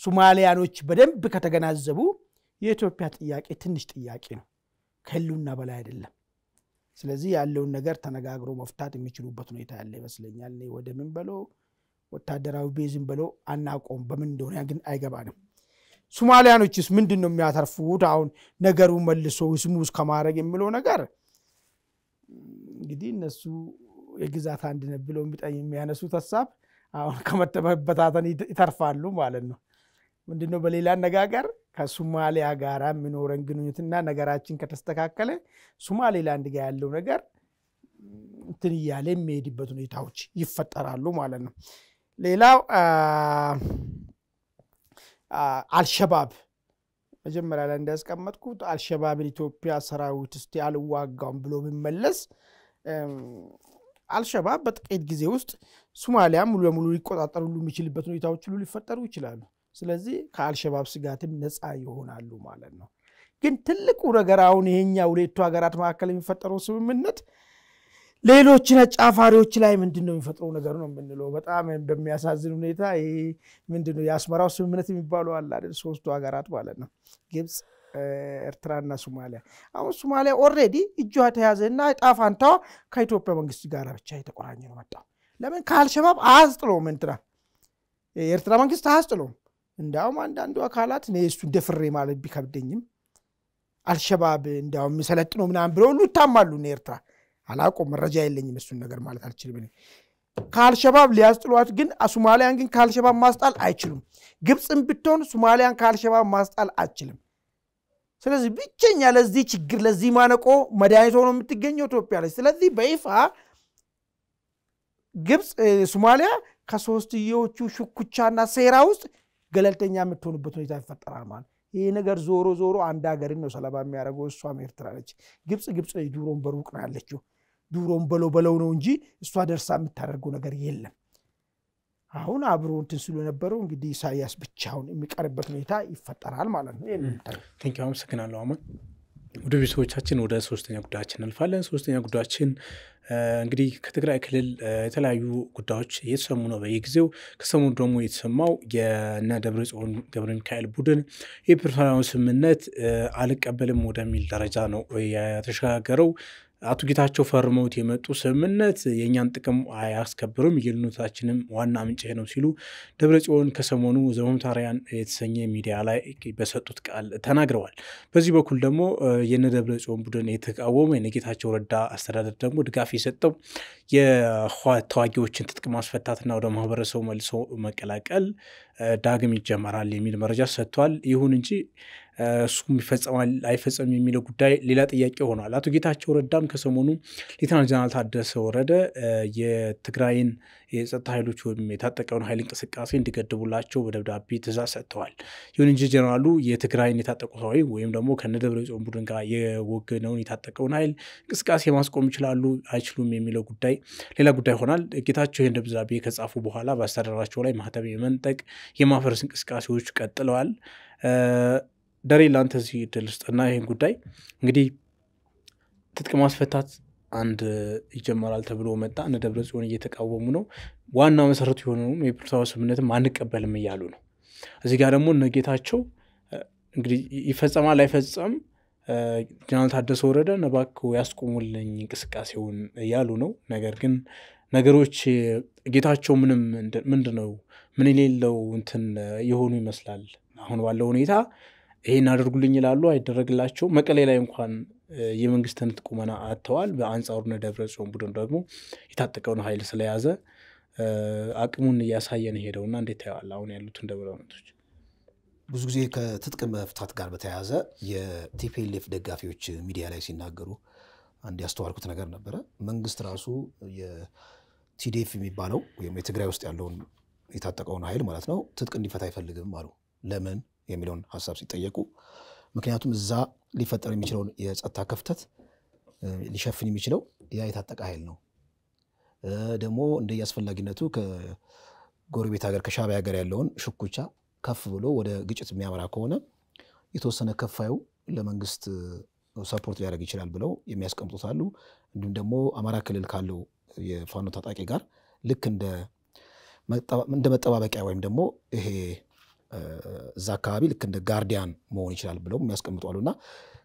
ሶማሊያኖች በደንብ ከተገናዘቡ የኢትዮጵያ ጥያቄ ትንሽ ጥያቄ ነው ከሉና በላይ አይደለም ስለዚህ ያለውን ነገር ተነጋግሮ መፍታት የሚችሉበት ሁኔታ ያለ ይመስለኛል ወደ ምን በለው ወታደራዊ ቤዝን በለው አናቆም በምን እንደሆነ ግን አይገባንም ሶማሊያኖችስ ምንድነው የሚያተርፉት አሁን ነገሩ መልሶ ስሙዝ ከማድረግ የሚለው ነገር እንግዲህ እነሱ የግዛት አንድነት ብለው የሚያነሱት ሐሳብ አሁን ከመተበታተን ይተርፋሉ ማለት ነው ምንድነው በሌላ አነጋገር ከሶማሊያ ጋር ምኖረን ግንኙነትና ነገራችን ከተስተካከለ ሶማሌላንድ ጋር ያለው ነገር እንትን ያለ የሚሄድበት ሁኔታዎች ይፈጠራሉ ማለት ነው ሌላው አልሸባብ መጀመሪያ ላይ እንዳስቀመጥኩት አልሸባብ ኢትዮጵያ ሰራዊት እስቲ አልዋጋም ብሎ ቢመለስ አልሸባብ በጥቂት ጊዜ ውስጥ ሶማሊያ ሙሉ ለሙሉ ሊቆጣጠሩ የሚችልበት ሁኔታዎች ሁሉ ሊፈጠሩ ይችላሉ ስለዚህ ከአልሸባብ ስጋትም ነፃ ይሆናሉ ማለት ነው ግን ትልቁ ነገር አሁን ይሄኛ ሁለቱ ሀገራት መካከል የሚፈጠረው ስምምነት ሌሎች ነጫፋሪዎች ላይ ምንድነው የሚፈጥረው ነገር ነው የምንለው። በጣም በሚያሳዝን ሁኔታ ይሄ ምንድነው የአስመራው ስምምነት የሚባለው አለ አይደል? ሶስቱ ሀገራት ማለት ነው ግብጽ፣ ኤርትራና ሶማሊያ። አሁን ሶማሊያ ኦልሬዲ እጇ ተያዘና ጣፋንታው ከኢትዮጵያ መንግስት ጋር ብቻ የተቆራኘ ነው መጣው። ለምን ከአልሸባብ አያስጥለውም? እንትና የኤርትራ መንግስት አያስጥለውም። እንዳውም አንዳንዱ አካላት ነው እሱ ደፍሬ ማለት ቢከብደኝም አልሸባብ እንዳውም የሚሰለጥነው ምናምን ብለው ሁሉ ይታማሉ ነው ኤርትራ። አላውቅም፣ መረጃ የለኝም እሱን ነገር ማለት አልችልም እኔ። ከአልሸባብ ሊያስጥሏት ግን ሶማሊያን ግን ከአልሸባብ ማስጣል አይችሉም። ግብፅም ብትሆን ሶማሊያን ከአልሸባብ ማስጣል አትችልም። ስለዚህ ብቸኛ ለዚህ ችግር ለዚህ ማነቆ መድኃኒት ሆኖ የምትገኘው ኢትዮጵያ ነች። ስለዚህ በይፋ ግብፅ ሶማሊያ ከሶስትዮቹ ሽኩቻና ሴራ ውስጥ ገለልተኛ የምትሆንበት ሁኔታ ይፈጠራል ማለት። ይሄ ነገር ዞሮ ዞሮ አንድ ሀገርን ነው ሰለባ የሚያደርገው። እሷም ኤርትራ ነች። ግብፅ ዱሮን በሩቅ ነው ያለችው። ዱሮን በለው ነው እንጂ እሷ ደርሳ የምታደርገው ነገር የለም። አሁን አብሮ እንትን ስሉ ነበረው እንግዲህ ኢሳያስ ብቻውን የሚቀርበት ሁኔታ ይፈጠራል ማለት ነው። ቴንኪው አመሰግናለሁ። አማን ወደ ቤተሰቦቻችን ወደ ሶስተኛ ጉዳያችን እንልፋለን። ሶስተኛ ጉዳያችን እንግዲህ ከትግራይ ክልል የተለያዩ ጉዳዮች እየተሰሙ ነው በየጊዜው። ከሰሞኑ ደግሞ የተሰማው የነ ደብረጽዮን ገብረ ሚካኤል ቡድን የፕሪቶሪያውን ስምምነት አልቀበልም ወደሚል ደረጃ ነው የተሸጋገረው። አቶ ጌታቸው ፈርመውት የመጡ ስምምነት የእኛን ጥቅም አያስከብርም፣ የልዩነታችንም ዋና ምንጭ ነው ሲሉ ደብረጽዮን ከሰሞኑ ዘመምታሪያን የተሰኘ ሚዲያ ላይ በሰጡት ቃል ተናግረዋል። በዚህ በኩል ደግሞ የነ ደብረጽዮን ቡድን የተቃወመ የጌታቸው ረዳ አስተዳደር ደግሞ ድጋፍ የሰጠው የህወሓት ተዋጊዎችን ትጥቅ ማስፈታትና ወደ ማህበረሰቡ መልሶ መቀላቀል ዳግም ይጀመራል የሚል መረጃ ሰጥቷል። ይሁን እንጂ እሱም ይፈጸማል አይፈጸም የሚለው ጉዳይ ሌላ ጥያቄ ሆኗል። አቶ ጌታቸው ረዳም ከሰሞኑ ሌተናል ጀነራል ታደሰ ወረደ የትግራይን የጸጥታ ኃይሎች ወይም የታጠቀውን ኃይል እንቅስቃሴ እንዲገድቡላቸው በደብዳቤ ትእዛዝ ሰጥተዋል። ይሁን እንጂ ጀነራሉ የትግራይን የታጠቁ ኃይል ወይም ደግሞ ከነደብረጽዮን ቡድን ጋር የወገነውን የታጠቀውን ኃይል እንቅስቃሴ ማስቆም ይችላሉ አይችሉም የሚለው ጉዳይ ሌላ ጉዳይ ሆናል። ጌታቸው ይህን ደብዳቤ ከጻፉ በኋላ በአስተዳደራቸው ላይ ማህተም የመንጠቅ የማፈረስ እንቅስቃሴዎች ቀጥለዋል። ደሬ ላንተ እዚህ ድል ውስጥና ይህን ጉዳይ እንግዲህ ትጥቅ ማስፈታት አንድ ይጀመራል ተብሎ መጣ። እነ ደብረጽዮን እየተቃወሙ ነው። ዋና መሰረቱ የሆነው የፕሪቶሪያው ስምምነትም አንቀበልም እያሉ ነው። እዚህ ጋር ደግሞ እነ ጌታቸው እንግዲህ ይፈጸማል አይፈጸም ጀነራል ታደሰ ወረደ እባክዎ ያስቆሙልኝ እንቅስቃሴውን እያሉ ነው። ነገር ግን ነገሮች ጌታቸው ምንድነው ምን የሌለው እንትን የሆኑ ይመስላል። አሁን ባለው ሁኔታ ይሄን አድርጉልኝ ይላሉ፣ አይደረግላቸው። መቀሌ ላይ እንኳን የመንግስትን ቁመና አጥተዋል። በአንጻሩ ደብረጽዮን ቡድን ደግሞ የታጠቀውን ኃይል ስለያዘ አቅሙን እያሳየን ሄደውና እንዴት ታያዋለህ አሁን ያሉትን ደብረጽዮኖች? ብዙ ጊዜ ከትጥቅ መፍታት ጋር በተያያዘ የቲፒኤልኤፍ ደጋፊዎች ሚዲያ ላይ ሲናገሩ አንድ ያስተዋልኩት ነገር ነበረ። መንግስት ራሱ የቲዲኤፍ የሚባለው ወይም የትግራይ ውስጥ ያለውን የታጠቀውን ኃይል ማለት ነው ትጥቅ እንዲፈታ አይፈልግም አሉ። ለምን የሚለውን ሐሳብ ሲጠየቁ ምክንያቱም እዛ ሊፈጠር የሚችለውን የጸጥታ ክፍተት ሊሸፍን የሚችለው ያ የታጠቀ ኃይል ነው። ደግሞ እንደያስፈላጊነቱ ከጎረቤት ሀገር ከሻዕቢያ ሀገር ያለውን ሽኩቻ ከፍ ብሎ ወደ ግጭት የሚያመራ ከሆነ የተወሰነ ከፋዩ ለመንግስት ሰፖርት ሊያደርግ ይችላል ብለው የሚያስቀምጡት አሉ። እንዲሁም ደግሞ አማራ ክልል ካለው የፋኖ ታጣቂ ጋር ልክ እንደ መጠባበቂያ ወይም ደግሞ ይሄ እዛ አካባቢ ልክ እንደ ጋርዲያን መሆን ይችላል ብለው የሚያስቀምጡ አሉና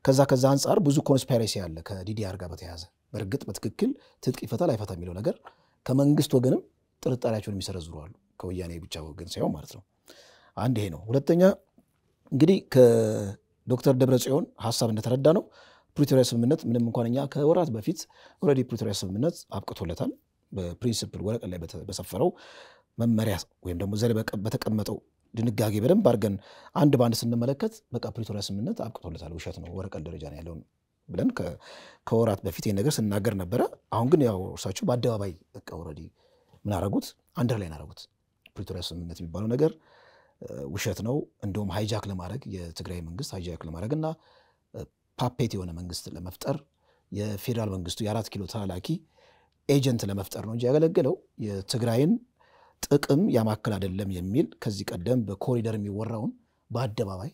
ከዛ አንጻር ብዙ ኮንስፓይሬሲ አለ ከዲዲአር ጋር በተያያዘ። በእርግጥ በትክክል ትጥቅ ይፈታል አይፈታ የሚለው ነገር ከመንግስት ወገንም ጥርጣሬያቸውን የሚሰረዝሩ አሉ፣ ከወያኔ ብቻ ወገን ሳይሆን ማለት ነው። አንድ ይሄ ነው። ሁለተኛ እንግዲህ ከዶክተር ደብረጽዮን ሐሳብ እንደተረዳ ነው ፕሪቶሪያ ስምምነት ምንም እንኳን እኛ ከወራት በፊት ኦልሬዲ ፕሪቶሪያ ስምምነት አብቅቶለታል በፕሪንሲፕል ወረቀት ላይ በሰፈረው መመሪያ ወይም ደግሞ ዘለ በተቀመጠው ድንጋጌ በደንብ አድርገን አንድ ባንድ ስንመለከት በቃ ፕሪቶሪያ ስምምነት አብቅቶለታል፣ ውሸት ነው፣ ወረቀት ደረጃ ነው ያለው ብለን ከወራት በፊት ይሄን ነገር ስናገር ነበረ። አሁን ግን ያው እርሳቸው በአደባባይ በቃ ኦልሬዲ ምን አደረጉት? አንደር ላይ አደረጉት። ፕሪቶሪያ ስምምነት የሚባለው ነገር ውሸት ነው፣ እንደውም ሃይጃክ ለማድረግ የትግራይ መንግስት ሃይጃክ ለማድረግና ፓፔት የሆነ መንግስት ለመፍጠር የፌዴራል መንግስቱ የ4 ኪሎ ተላላኪ ኤጀንት ለመፍጠር ነው እንጂ ያገለገለው የትግራይን ጥቅም ያማከል አይደለም የሚል ከዚህ ቀደም በኮሪደር የሚወራውን በአደባባይ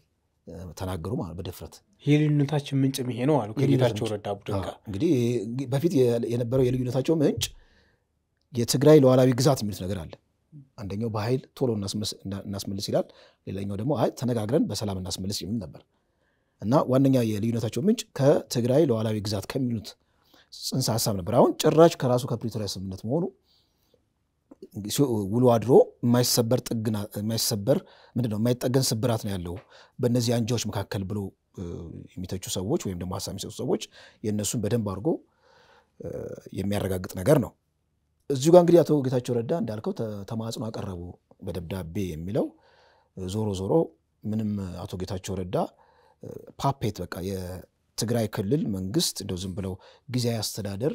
ተናገሩ ማለት በድፍረት። የልዩነታችን ምንጭ ይሄ ነው አሉ ከጌታቸው ረዳ ቡድን ጋር። እንግዲህ በፊት የነበረው የልዩነታቸው ምንጭ የትግራይ ሉዓላዊ ግዛት የሚሉት ነገር አለ። አንደኛው በኃይል ቶሎ እናስመልስ ይላል፣ ሌላኛው ደግሞ አይ ተነጋግረን በሰላም እናስመልስ የሚል ነበር። እና ዋነኛ የልዩነታቸው ምንጭ ከትግራይ ሉዓላዊ ግዛት ከሚሉት ጽንሰ ሀሳብ ነበር። አሁን ጭራሽ ከራሱ ከፕሪቶሪያ ስምምነት መሆኑ ውሎ አድሮ የማይሰበር ምንድነው የማይጠገን ስብራት ነው ያለው በእነዚህ አንጃዎች መካከል ብሎ የሚተቹ ሰዎች ወይም ደግሞ ሀሳብ የሚሰጡ ሰዎች የእነሱን በደንብ አድርጎ የሚያረጋግጥ ነገር ነው። እዚሁ ጋር እንግዲህ አቶ ጌታቸው ረዳ እንዳልከው ተማጽኖ አቀረቡ በደብዳቤ የሚለው ዞሮ ዞሮ ምንም አቶ ጌታቸው ረዳ ፓፔት በቃ የትግራይ ክልል መንግስት እንደው ዝም ብለው ጊዜያዊ አስተዳደር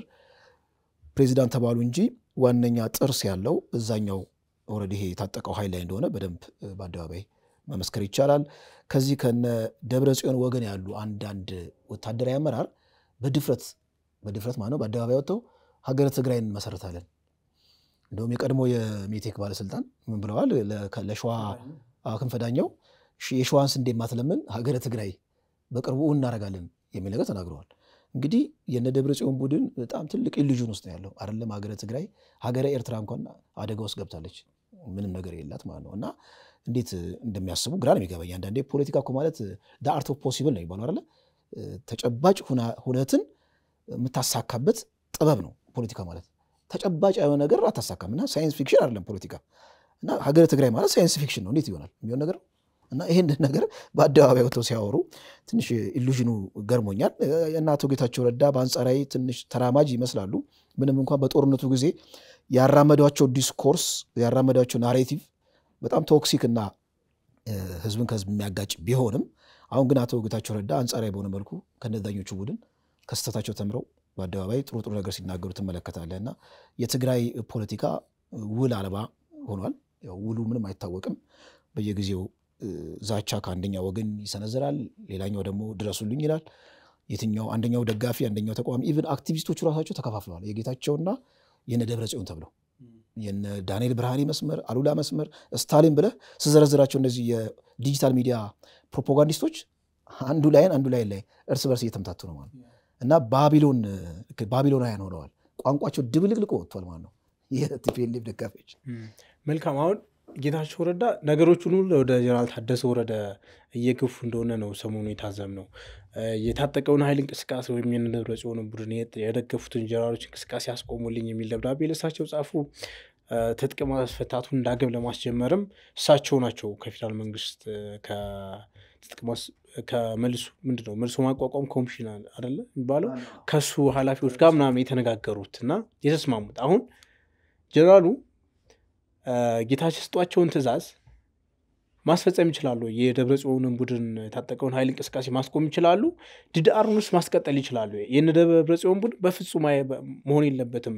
ፕሬዚዳንት ተባሉ እንጂ ዋነኛ ጥርስ ያለው እዛኛው ኦልሬዲ ይሄ የታጠቀው ኃይል ላይ እንደሆነ በደንብ በአደባባይ መመስከር ይቻላል። ከዚህ ከነ ደብረ ጽዮን ወገን ያሉ አንዳንድ ወታደራዊ አመራር በድፍረት ማለት ነው በአደባባይ ወጥተው ሀገረ ትግራይን እንመሰርታለን። እንደውም የቀድሞ የሜቴክ ባለስልጣን ምን ብለዋል? ለሸዋ ክንፈዳኛው የሸዋን ስንዴ ማትለምን ሀገረ ትግራይ በቅርቡ እናደርጋለን የሚል ነገር ተናግረዋል። እንግዲህ የነ ደብረ ጽዮን ቡድን በጣም ትልቅ ኢሉዥን ውስጥ ያለው አይደለም ሀገረ ትግራይ ሀገረ ኤርትራ እንኳን አደጋ ውስጥ ገብታለች፣ ምንም ነገር የላት ማለት ነው። እና እንዴት እንደሚያስቡ ግራ ነው የሚገባኝ አንዳንዴ። ፖለቲካ እኮ ማለት the art of possible ነው የሚባለው አይደለ? ተጨባጭ ሁነትን የምታሳካበት ጥበብ ነው ፖለቲካ ማለት። ተጨባጭ የሆነ ነገር አታሳካምና ሳይንስ ፊክሽን አይደለም ፖለቲካ። እና ሀገረ ትግራይ ማለት ሳይንስ ፊክሽን ነው። እንዴት ይሆናል የሚሆን ነገር? እና ይሄን ነገር በአደባባይ ወጥተው ሲያወሩ ትንሽ ኢሉዥኑ ገርሞኛል። እና አቶ ጌታቸው ረዳ በአንጻራዊ ትንሽ ተራማጅ ይመስላሉ። ምንም እንኳን በጦርነቱ ጊዜ ያራመዷቸው ዲስኮርስ ያራመዷቸው ናሬቲቭ በጣም ቶክሲክ እና ህዝብን ከህዝብ የሚያጋጭ ቢሆንም አሁን ግን አቶ ጌታቸው ረዳ አንጻራዊ በሆነ መልኩ ከነዛኞቹ ቡድን ከስተታቸው ተምረው በአደባባይ ጥሩ ነገር ሲናገሩ ትመለከታለህ። እና የትግራይ ፖለቲካ ውል አልባ ሆኗል። ያው ውሉ ምንም አይታወቅም። በየጊዜው ዛቻ ከአንደኛው ወገን ይሰነዘራል፣ ሌላኛው ደግሞ ድረሱልኝ ይላል። የትኛው አንደኛው ደጋፊ አንደኛው ተቃዋሚ ኢቭን አክቲቪስቶቹ ራሳቸው ተከፋፍለዋል። የጌታቸውና የነ ደብረ ጽዮን ተብለው የነ ዳንኤል ብርሃኔ መስመር፣ አሉላ መስመር፣ ስታሊን ብለህ ስዘረዝራቸው እነዚህ የዲጂታል ሚዲያ ፕሮፓጋንዲስቶች አንዱ ላይ እርስ በርስ እየተምታቱ ነው ማለት ነው። እና ባቢሎናውያን ሆነዋል። ቋንቋቸው ድብልቅልቆ ወጥቷል ማለት ነው የቲፒኤልኤፍ ደጋፊዎች። መልካም። አሁን ጌታቸው ረዳ ነገሮቹን ሁሉ ወደ ጀነራል ታደሰ ወረደ እየገፉ እንደሆነ ነው ሰሞኑ የታዘብነው። የታጠቀውን ኃይል እንቅስቃሴ ወይም የነ ደብረ ጽዮን ቡድን የደገፉትን ጀነራሎች እንቅስቃሴ አስቆሙልኝ የሚል ደብዳቤ ለእሳቸው ጻፉ። ትጥቅ ማስፈታቱን ዳግም ለማስጀመርም እሳቸው ናቸው ከፌዴራል መንግስት ከመልሶ ምንድነው መልሶ ማቋቋም ኮሚሽን አይደለ የሚባለው ከሱ ኃላፊዎች ጋር ምናምን የተነጋገሩት እና የተስማሙት። አሁን ጀነራሉ ጌታቸው ስጧቸውን ትእዛዝ ማስፈጸም ይችላሉ። የደብረ ጽዮንን ቡድን የታጠቀውን ኃይል እንቅስቃሴ ማስቆም ይችላሉ። ዲዲአሩንስ ማስቀጠል ይችላሉ። የነ ደብረ ጽዮን ቡድን በፍጹም መሆን የለበትም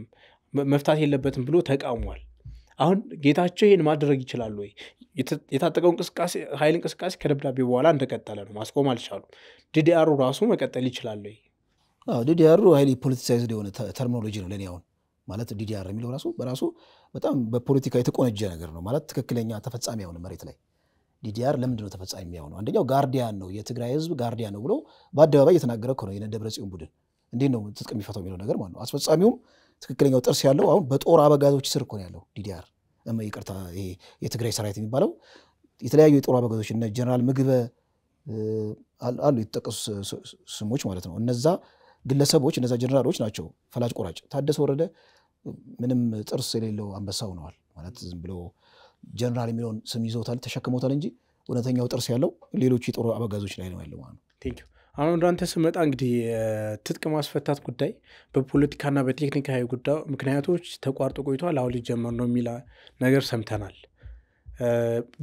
መፍታት የለበትም ብሎ ተቃውሟል። አሁን ጌታቸው ይሄን ማድረግ ይችላሉ ወይ? የታጠቀው እንቅስቃሴ ኃይል እንቅስቃሴ ከደብዳቤ በኋላ እንደቀጠለ ነው፣ ማስቆም አልቻሉ። ዲዲአሩ ራሱ መቀጠል ይችላሉ ወይ? ዲዲአሩ ኃይል ፖለቲሳይዝድ የሆነ ተርሚኖሎጂ ነው ለኔ። አሁን ማለት ዲዲአር የሚለው በራሱ በጣም በፖለቲካ የተቆነጀ ነገር ነው ማለት ትክክለኛ ተፈጻሚ ያሆነ መሬት ላይ ዲዲአር ለምንድን ነው ተፈጻሚ የሚሆነው? አንደኛው ጋርዲያን ነው፣ የትግራይ ህዝብ ጋርዲያን ነው ብሎ በአደባባይ የተናገረ ነው የነ ደብረ ጽዮን ቡድን። እንዴት ነው ትጥቅ የሚፈታው የሚለው ነገር ማለት ነው። አስፈጻሚውም ትክክለኛው ጥርስ ያለው አሁን በጦር አበጋዞች ስር እኮ ነው ያለው ዲዲአር። ይቅርታ ይሄ የትግራይ ሰራዊት የሚባለው የተለያዩ የጦር አበጋዞች እነ ጀነራል ምግበ አሉ የተጠቀሱ ስሞች ማለት ነው። እነዛ ግለሰቦች እነዛ ጀነራሎች ናቸው ፈላጭ ቆራጭ። ታደሰ ወረደ ምንም ጥርስ የሌለው አንበሳ ሆነዋል ማለት ዝም ብሎ ጀነራል የሚለውን ስም ይዘውታል ተሸክመውታል እንጂ እውነተኛው ጥርስ ያለው ሌሎች የጦር አበጋዞች ላይ ነው ያለው ማለት ነው። ቴንክ ዩ። አሁን እንዳንተ ስመጣ እንግዲህ ትጥቅ ማስፈታት ጉዳይ በፖለቲካና በቴክኒካዊ ጉዳይ ምክንያቶች ተቋርጦ ቆይቷል። አሁን ሊጀመር ነው የሚል ነገር ሰምተናል።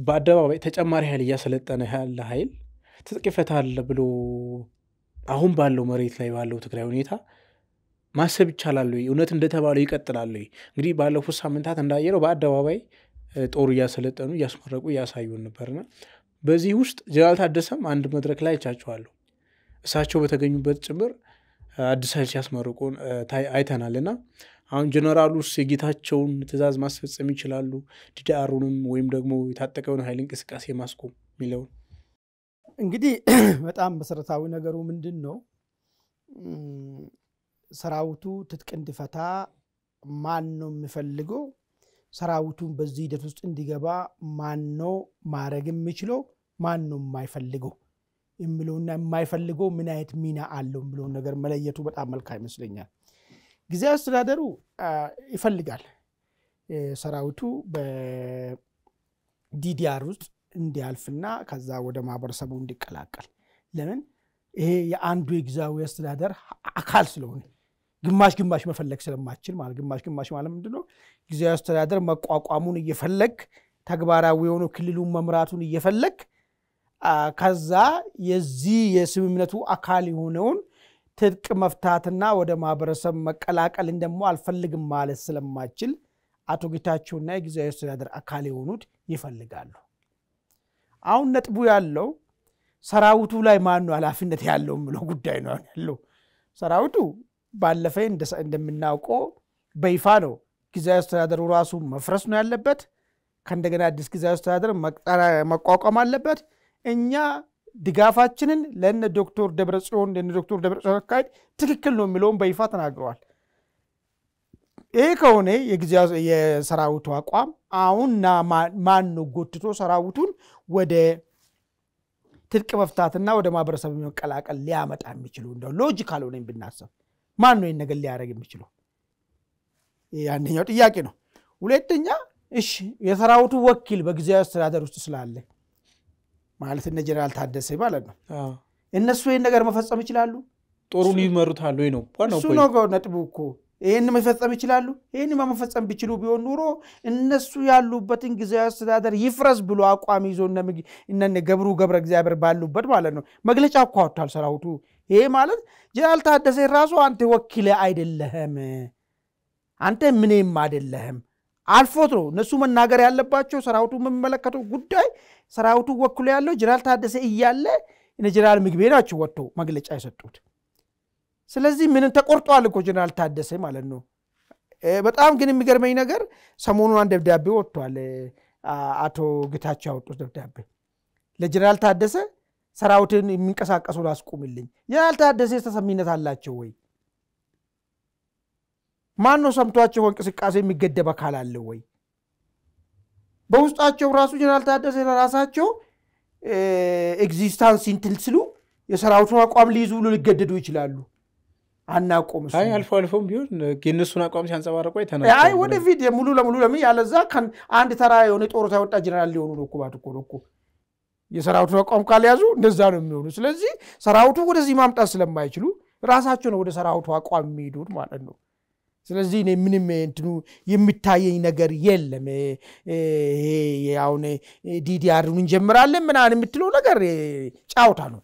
በአደባባይ ተጨማሪ ኃይል እያሰለጠነ ያለ ኃይል ትጥቅ ይፈታል ብሎ አሁን ባለው መሬት ላይ ባለው ትግራይ ሁኔታ ማሰብ ይቻላል ወይ? እውነት እንደተባለው ይቀጥላል ወይ? እንግዲህ ባለፉት ሳምንታት እንዳየነው በአደባባይ ጦር እያሰለጠኑ እያስመረቁ እያሳዩን ነበርና በዚህ ውስጥ ጀነራል ታደሰም አንድ መድረክ ላይ አይቻቸዋለሁ። እሳቸው በተገኙበት ጭምር አዲስ ኃይል ሲያስመርቁን አይተናልና አሁን ጀነራሉስ የጌታቸውን ትእዛዝ ማስፈጸም ይችላሉ? ዲዲአሩንም ወይም ደግሞ የታጠቀውን ኃይል እንቅስቃሴ ማስቆም የሚለውን እንግዲህ በጣም መሰረታዊ ነገሩ ምንድነው ሰራዊቱ ትጥቅ እንዲፈታ ማን ነው የሚፈልገው ሰራዊቱን በዚህ ሂደት ውስጥ እንዲገባ ማን ነው ማድረግ የሚችለው ማን ነው የማይፈልገው የሚለውና የማይፈልገው ምን አይነት ሚና አለው የሚለው ነገር መለየቱ በጣም መልካም ይመስለኛል ጊዜያዊ አስተዳደሩ ይፈልጋል ሰራዊቱ በዲዲአር ውስጥ እንዲያልፍና ከዛ ወደ ማህበረሰቡ እንዲቀላቀል ለምን ይሄ የአንዱ የጊዜያዊ አስተዳደር አካል ስለሆነ ግማሽ መፈለግ ስለማይችል ማለት ግማሽ ማለት ምንድነው ጊዜያዊ አስተዳደር መቋቋሙን እየፈለግ ተግባራዊ የሆኑ ክልሉን መምራቱን እየፈለግ ከዛ የዚህ የስምምነቱ አካል የሆነውን ትጥቅ መፍታትና ወደ ማህበረሰብ መቀላቀል እንደሞ አልፈልግም ማለት ስለማይችል አቶ ጌታቸውና የጊዜያዊ አስተዳደር አካል የሆኑት ይፈልጋሉ አሁን ነጥቡ ያለው ሰራዊቱ ላይ ማን ነው ኃላፊነት ያለው ምለው ጉዳይ ነው ያለው ሰራዊቱ ባለፈ እንደምናውቀው በይፋ ነው ጊዜያዊ አስተዳደሩ ራሱ መፍረስ ነው ያለበት ከእንደገና አዲስ ጊዜያዊ አስተዳደር መቋቋም አለበት እኛ ድጋፋችንን ለነ ዶክተር ደብረጽዮን አካሄድ ትክክል ነው የሚለውን በይፋ ተናግረዋል ይሄ ከሆነ የሰራዊቱ አቋም አሁንና ማን ነው ጎትቶ ሰራዊቱን ወደ ትጥቅ መፍታትና ወደ ማህበረሰብ መቀላቀል ሊያመጣ የሚችለው እንደው ሎጂካል ሆነን ብናስብ ማን ነው ይሄን ነገር ሊያደርግ የሚችለው ያንኛው ጥያቄ ነው ሁለተኛ እሺ የሰራዊቱ ወኪል በጊዜያዊ አስተዳደር ውስጥ ስላለ ማለት እነ ጀነራል ታደሰ ማለት ነው እነሱ ይሄን ነገር መፈጸም ይችላሉ ጦሩን ይመሩታሉ ነው እሱ ነው ነጥቡ እኮ ይሄን መፈጸም ይችላሉ ይሄን መፈጸም ቢችሉ ቢሆን ኑሮ እነሱ ያሉበትን ጊዜያዊ አስተዳደር ይፍረስ ብሎ አቋም ይዞ እነነ ገብረ እግዚአብሔር ባሉበት ማለት ነው መግለጫ አቋውታል ሰራዊቱ ይሄ ማለት ጀነራል ታደሰ ራሱ አንተ ወኪል አይደለህም አንተ ምንም አይደለህም አልፎት ነው እነሱ መናገር ያለባቸው ሰራዊቱ መመለከተው ጉዳይ ሰራዊቱ ወክሎ ያለው ጀነራል ታደሰ እያለ እነ ጀነራል ምግቤ ናቸው ወጥተው መግለጫ የሰጡት ስለዚህ ምንን ተቆርጧል እኮ ጀነራል ታደሰ ማለት ነው በጣም ግን የሚገርመኝ ነገር ሰሞኑን አንድ ደብዳቤ ወጥቷል አቶ ጌታቸው ያወጡት ደብዳቤ ለጀነራል ታደሰ ሰራዊትን የሚንቀሳቀሱ ላስቆምልኝ ጀነራል ታደሰ ተሰሚነት አላቸው ወይ ማን ነው ሰምቷቸው እንቅስቃሴ የሚገደብ አካል አለ ወይ በውስጣቸው ራሱ ጀነራል ታደሰ ለራሳቸው ኤግዚስታንስ ኢንትልስሉ የሰራዊቱን አቋም ሊይዙ ሊገደዱ ይችላሉ አናቆም እሱ አይ አልፎም ቢሆን የነሱን አቋም ሲያንጸባርቁ አይተናል አይ ወደፊት ሙሉ ለሙሉ ለምን ያለዛ አንድ ተራ የሆነ ጦር ታወጣ ጀነራል ሊሆኑ ነው እኮ የሰራዊቱን አቋም ካልያዙ እንደዛ ነው የሚሆኑ ስለዚህ ሰራዊቱ ወደዚህ ማምጣት ስለማይችሉ ራሳቸው ነው ወደ ሰራዊቱ አቋም የሚሄዱት ማለት ነው ስለዚህ እኔ ምንም እንትኑ የሚታየኝ ነገር የለም ያውኔ ዲዲአሩን እንጀምራለን ምናን የምትለው ነገር ጫውታ ነው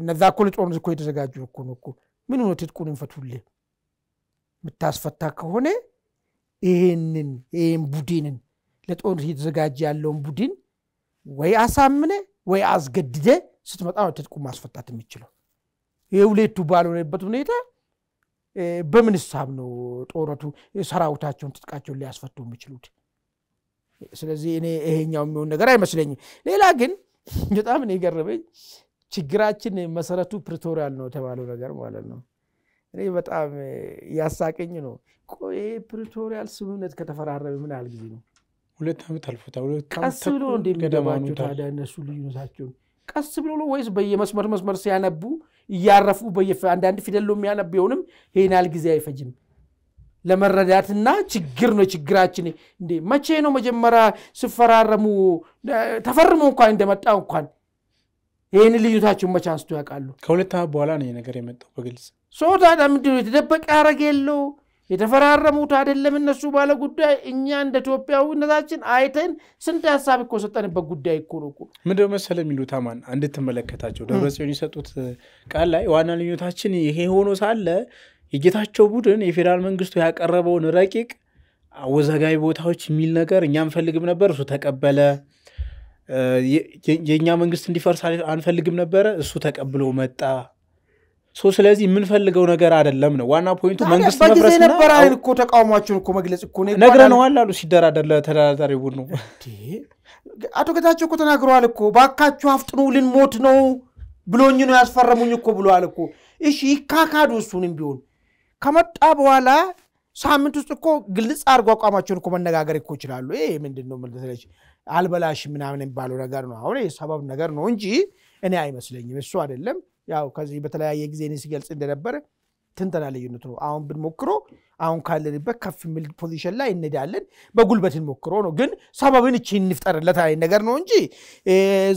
እነዛ እኮ ለጦርነት እኮ የተዘጋጁ እኮ ነው እኮ ምን ነው ትጥቁን እንፈቱልህ ምታስፈታ ከሆነ ይሄን ቡድንን ለጦርነት የተዘጋጀ ያለውን ቡድን ወይ አሳምነ ወይ አስገድደ ስትመጣ ነው ትጥቁን ማስፈታት የሚችለው የሁለቱ ባልሆነበት ሁኔታ በምን ሐሳብ ነው ጦርነቱ ሰራዊታቸውን ትጥቃቸውን ሊያስፈቱ የሚችሉት ስለዚህ እኔ ይሄኛው የሚሆን ነገር አይመስለኝም ሌላ ግን በጣም እኔ ገረበኝ ችግራችን መሰረቱ ፕሪቶሪያል ነው ተባለው ነገር ማለት ነው እኔ በጣም ያሳቀኝ ነው ቆይ ፕሪቶሪያል ስምምነት ከተፈራረመ ምን ያህል ጊዜ ነው 2 ዓመት አልፎታል 2 ዓመት ቀስ ብሎ እንደሚገባቸው ታዲያ እነሱ ልዩነታቸው ቀስ ብሎ ወይስ በየመስመር ሲያነቡ እያረፉ አንዳንድ ፊደል የሚያነብ ቢሆንም ይሄናል ጊዜ አይፈጅም ለመረዳትና ችግር ነው ችግራችን እንዴ መቼ ነው መጀመሪያ ሲፈራረሙ ተፈርሞ እንኳን እንደመጣው እንኳን ይሄን ልዩነታቸው መቼ አንስቶ ያውቃሉ ከሁለት ዓመት በኋላ ነው ነገር የመጣው በግልጽ ሶታዳ ምንድነው የተደበቀ ያረገለው የተፈራረሙት አይደለም እነሱ ባለ ጉዳይ እኛ እንደ ኢትዮጵያዊነታችን አይተን ስንት ሐሳብ እኮ ሰጠንበት ጉዳይ እኮ ነው ምንድነው መሰለ የሚሉት አማን እንድትመለከታቸው ደብረጽዮን ይሰጡት ቃል ላይ ዋና ልዩነታችን ይሄ ሆኖ ሳለ የጌታቸው ቡድን የፌደራል መንግስቱ ያቀረበውን ረቂቅ አወዛጋቢ ቦታዎች የሚል ነገር እኛም ፈልግም ነበር እሱ ተቀበለ የኛ መንግስት እንዲፈርስ አንፈልግም ነበር እሱ ተቀብሎ መጣ ስለዚህ የምንፈልገው ነገር አይደለም ነው ዋና ፖይንቱ መንግስት መፍረስ ነበር አይደል እኮ ተቃውሟቸውን እኮ መግለጽ እኮ ነው ነግረነዋል አሉ ሲደራደር ለተዳዳሪ ቡድኑ አቶ ጌታቸው እኮ ተናግረዋል እኮ ባካችሁ አፍጥኑ ልንሞት ነው ብሎኝ ነው ያስፈረሙኝ እኮ ብለዋል እኮ እሺ ይካካዱ እሱንም ቢሆን ከመጣ በኋላ ሳምንት ውስጥ እኮ ግልጽ አርጎ አቋማቸውን እኮ መነጋገር እኮ ይችላሉ ይሄ ምንድነው ማለት አልበላሽ ምናምን የሚባለው ነገር ነው አሁን የሰበብ ነገር ነው እንጂ እኔ አይመስለኝም እሱ አይደለም ያው ከዚህ በተለያየ ጊዜ እኔ ሲገልጽ እንደነበረ ትንተና ልዩነት ነው አሁን ብንሞክሮ አሁን ካለንበት ከፍ ሚል ፖዚሽን ላይ እንሄዳለን በጉልበትን ሞክሮ ነው ግን ሰበብን እቺ እንፍጠርለት አይ ነገር ነው እንጂ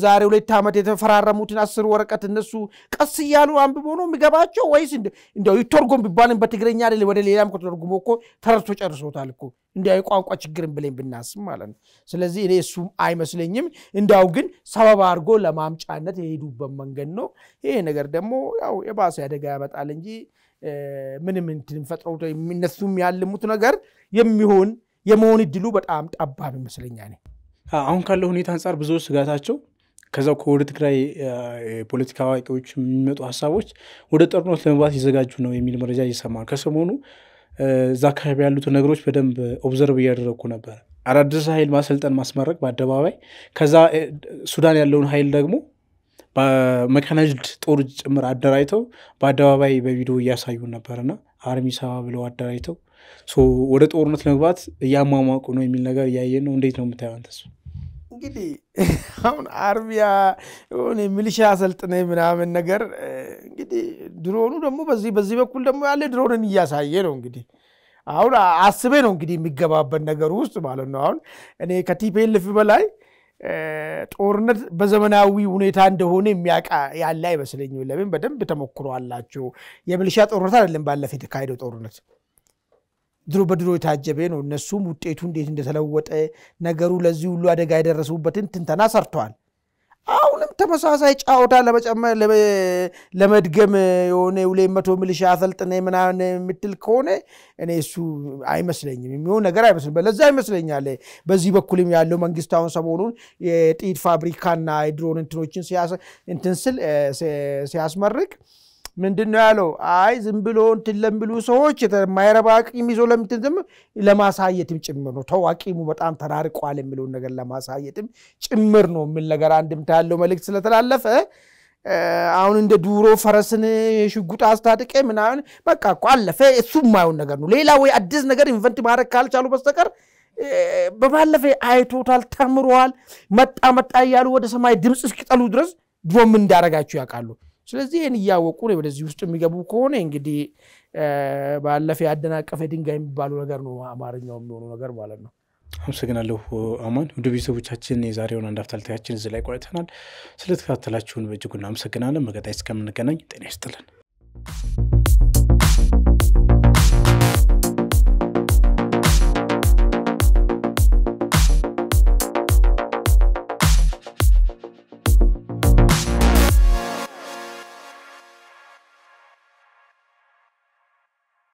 ዛሬ 2 ዓመት የተፈራረሙትን 10 ወረቀት እነሱ ቀስ ይያሉ አንብቦ ነው የሚገባቸው ወይስ እንደው ይተርጎም ቢባልን በትግረኛ አይደል ወደ ሌላም ከተርጉሞ እኮ ተረድቶ ጨርሶታል እኮ እንዲያው የቋንቋ ችግርን ብለን ብናስብ ማለት ነው ስለዚህ እኔ እሱም አይመስለኝም እንዳው ግን ሰበብ አድርጎ ለማምጫነት የሄዱበት መንገድ ነው ይሄ ነገር ደግሞ ያው የባሰ ያደጋ ያመጣል እንጂ ምንም እንትን ፈጥረው የሚነሱም ያልሙት ነገር የመሆን እድሉ በጣም ጠባብ ይመስለኛል አሁን ካለው ሁኔታ አንፃር ብዙ ስጋታቸው ከዛው ከወደ ትግራይ ፖለቲካ አዋቂዎች የሚመጡ ሐሳቦች ወደ ጦርነት ለመግባት ይዘጋጁ ነው የሚል መረጃ እየሰማን ከሰሞኑ እዛ አካባቢ ያሉት ነገሮች በደንብ ኦብዘርቭ እያደረኩ ነበር አዳዲስ ኃይል ማሰልጠን ማስመረቅ በአደባባይ ከዛ ሱዳን ያለውን ኃይል ደግሞ በመካናይዝድ ጦር ጭምር አደራይተው በአደባባይ በቪዲዮ እያሳዩ ነበርና አርሚ ሰባ ብለው አደራይተው ወደ ጦርነት ለመግባት እያሟሟቁ ነው የሚል ነገር እያየን ነው እንዴት ነው የምታየው አንተስ እንግዲህ አሁን አርሚያ ሆነ ሚሊሻ አሰልጥነ ምናምን ነገር እንግዲህ ድሮኑ ደግሞ በዚህ በኩል ደግሞ ያለ ድሮንን እያሳየ ነው እንግዲህ አሁን አስቤ ነው እንግዲህ የሚገባበት ነገር ውስጥ ማለት ነው አሁን እኔ ከቲፒኤልኤፍ በላይ ጦርነት በዘመናዊ ሁኔታ እንደሆነ የሚያቃ ያለ አይመስለኝም ለምን በደንብ ተሞክሯላችሁ የሚሊሻ ጦርነት አይደለም ባለፈ የተካሄደው ጦርነት ድሮ የታጀበ ነው እነሱም ውጤቱ እንዴት እንደተለወጠ ነገሩ ለዚህ ሁሉ አደጋ ያደረሱበትን ትንተና ሰርተዋል አሁንም ተመሳሳይ ጫውታ ለመድገም የሆነ 200 ሚሊሻ አሰልጥነ ምናምን ምትል ከሆነ እኔ እሱ አይመስለኝም የሚሆን ነገር አይመስልም በለዛ አይመስለኛል በዚህ በኩልም ያለው መንግስት አሁን ሰሞኑን የጥይት ፋብሪካና የድሮን እንትኖችን ሲያስመርቅ ምንድነው ያለው አይ ዝም ብሎ እንትን ለምብሉ ሰዎች የማይረባቅ የሚዞ ለምትዝም ለማሳየትም ጭምር ነው ታዋቂሙ በጣም ተራርቋል የሚለው ነገር ለማሳየትም ጭምር ነው ምን ነገር አንድም ታለው መልእክት ስለተላለፈ አሁን እንደ ዱሮ ፈረስን ሽጉጥ አስታጥቀ ምናምን በቃ ቋለፈ እሱም ማይሆን ነገር ነው ሌላ ወይ አዲስ ነገር ኢንቨንት ማድረግ ካልቻሉ በስተቀር በባለፈ አይቶታል ተምሯል መጣ ያሉ ወደ ሰማይ ድምጽ እስኪጠሉ ድረስ ድሮም እንዳረጋችሁ ያቃሉ ስለዚህ እንያወቁ ነው ወደዚህ ውስጥ የሚገቡ ከሆነ እንግዲህ ባለፈ ያደናቀፈ ድንጋይ የሚባሉ ነገር ነው አማርኛው የሚሆነው ነገር ማለት ነው አመሰግናለሁ አማን ወደ ቤተሰቦቻችን የዛሬውን አንድ አፍታልታያችን እዚህ ላይ ቆይተናል ስለተከታተላችሁን በእጅጉ እናመሰግናለን በቀጣይ እስከምንገናኝ ጤና ይስጥልን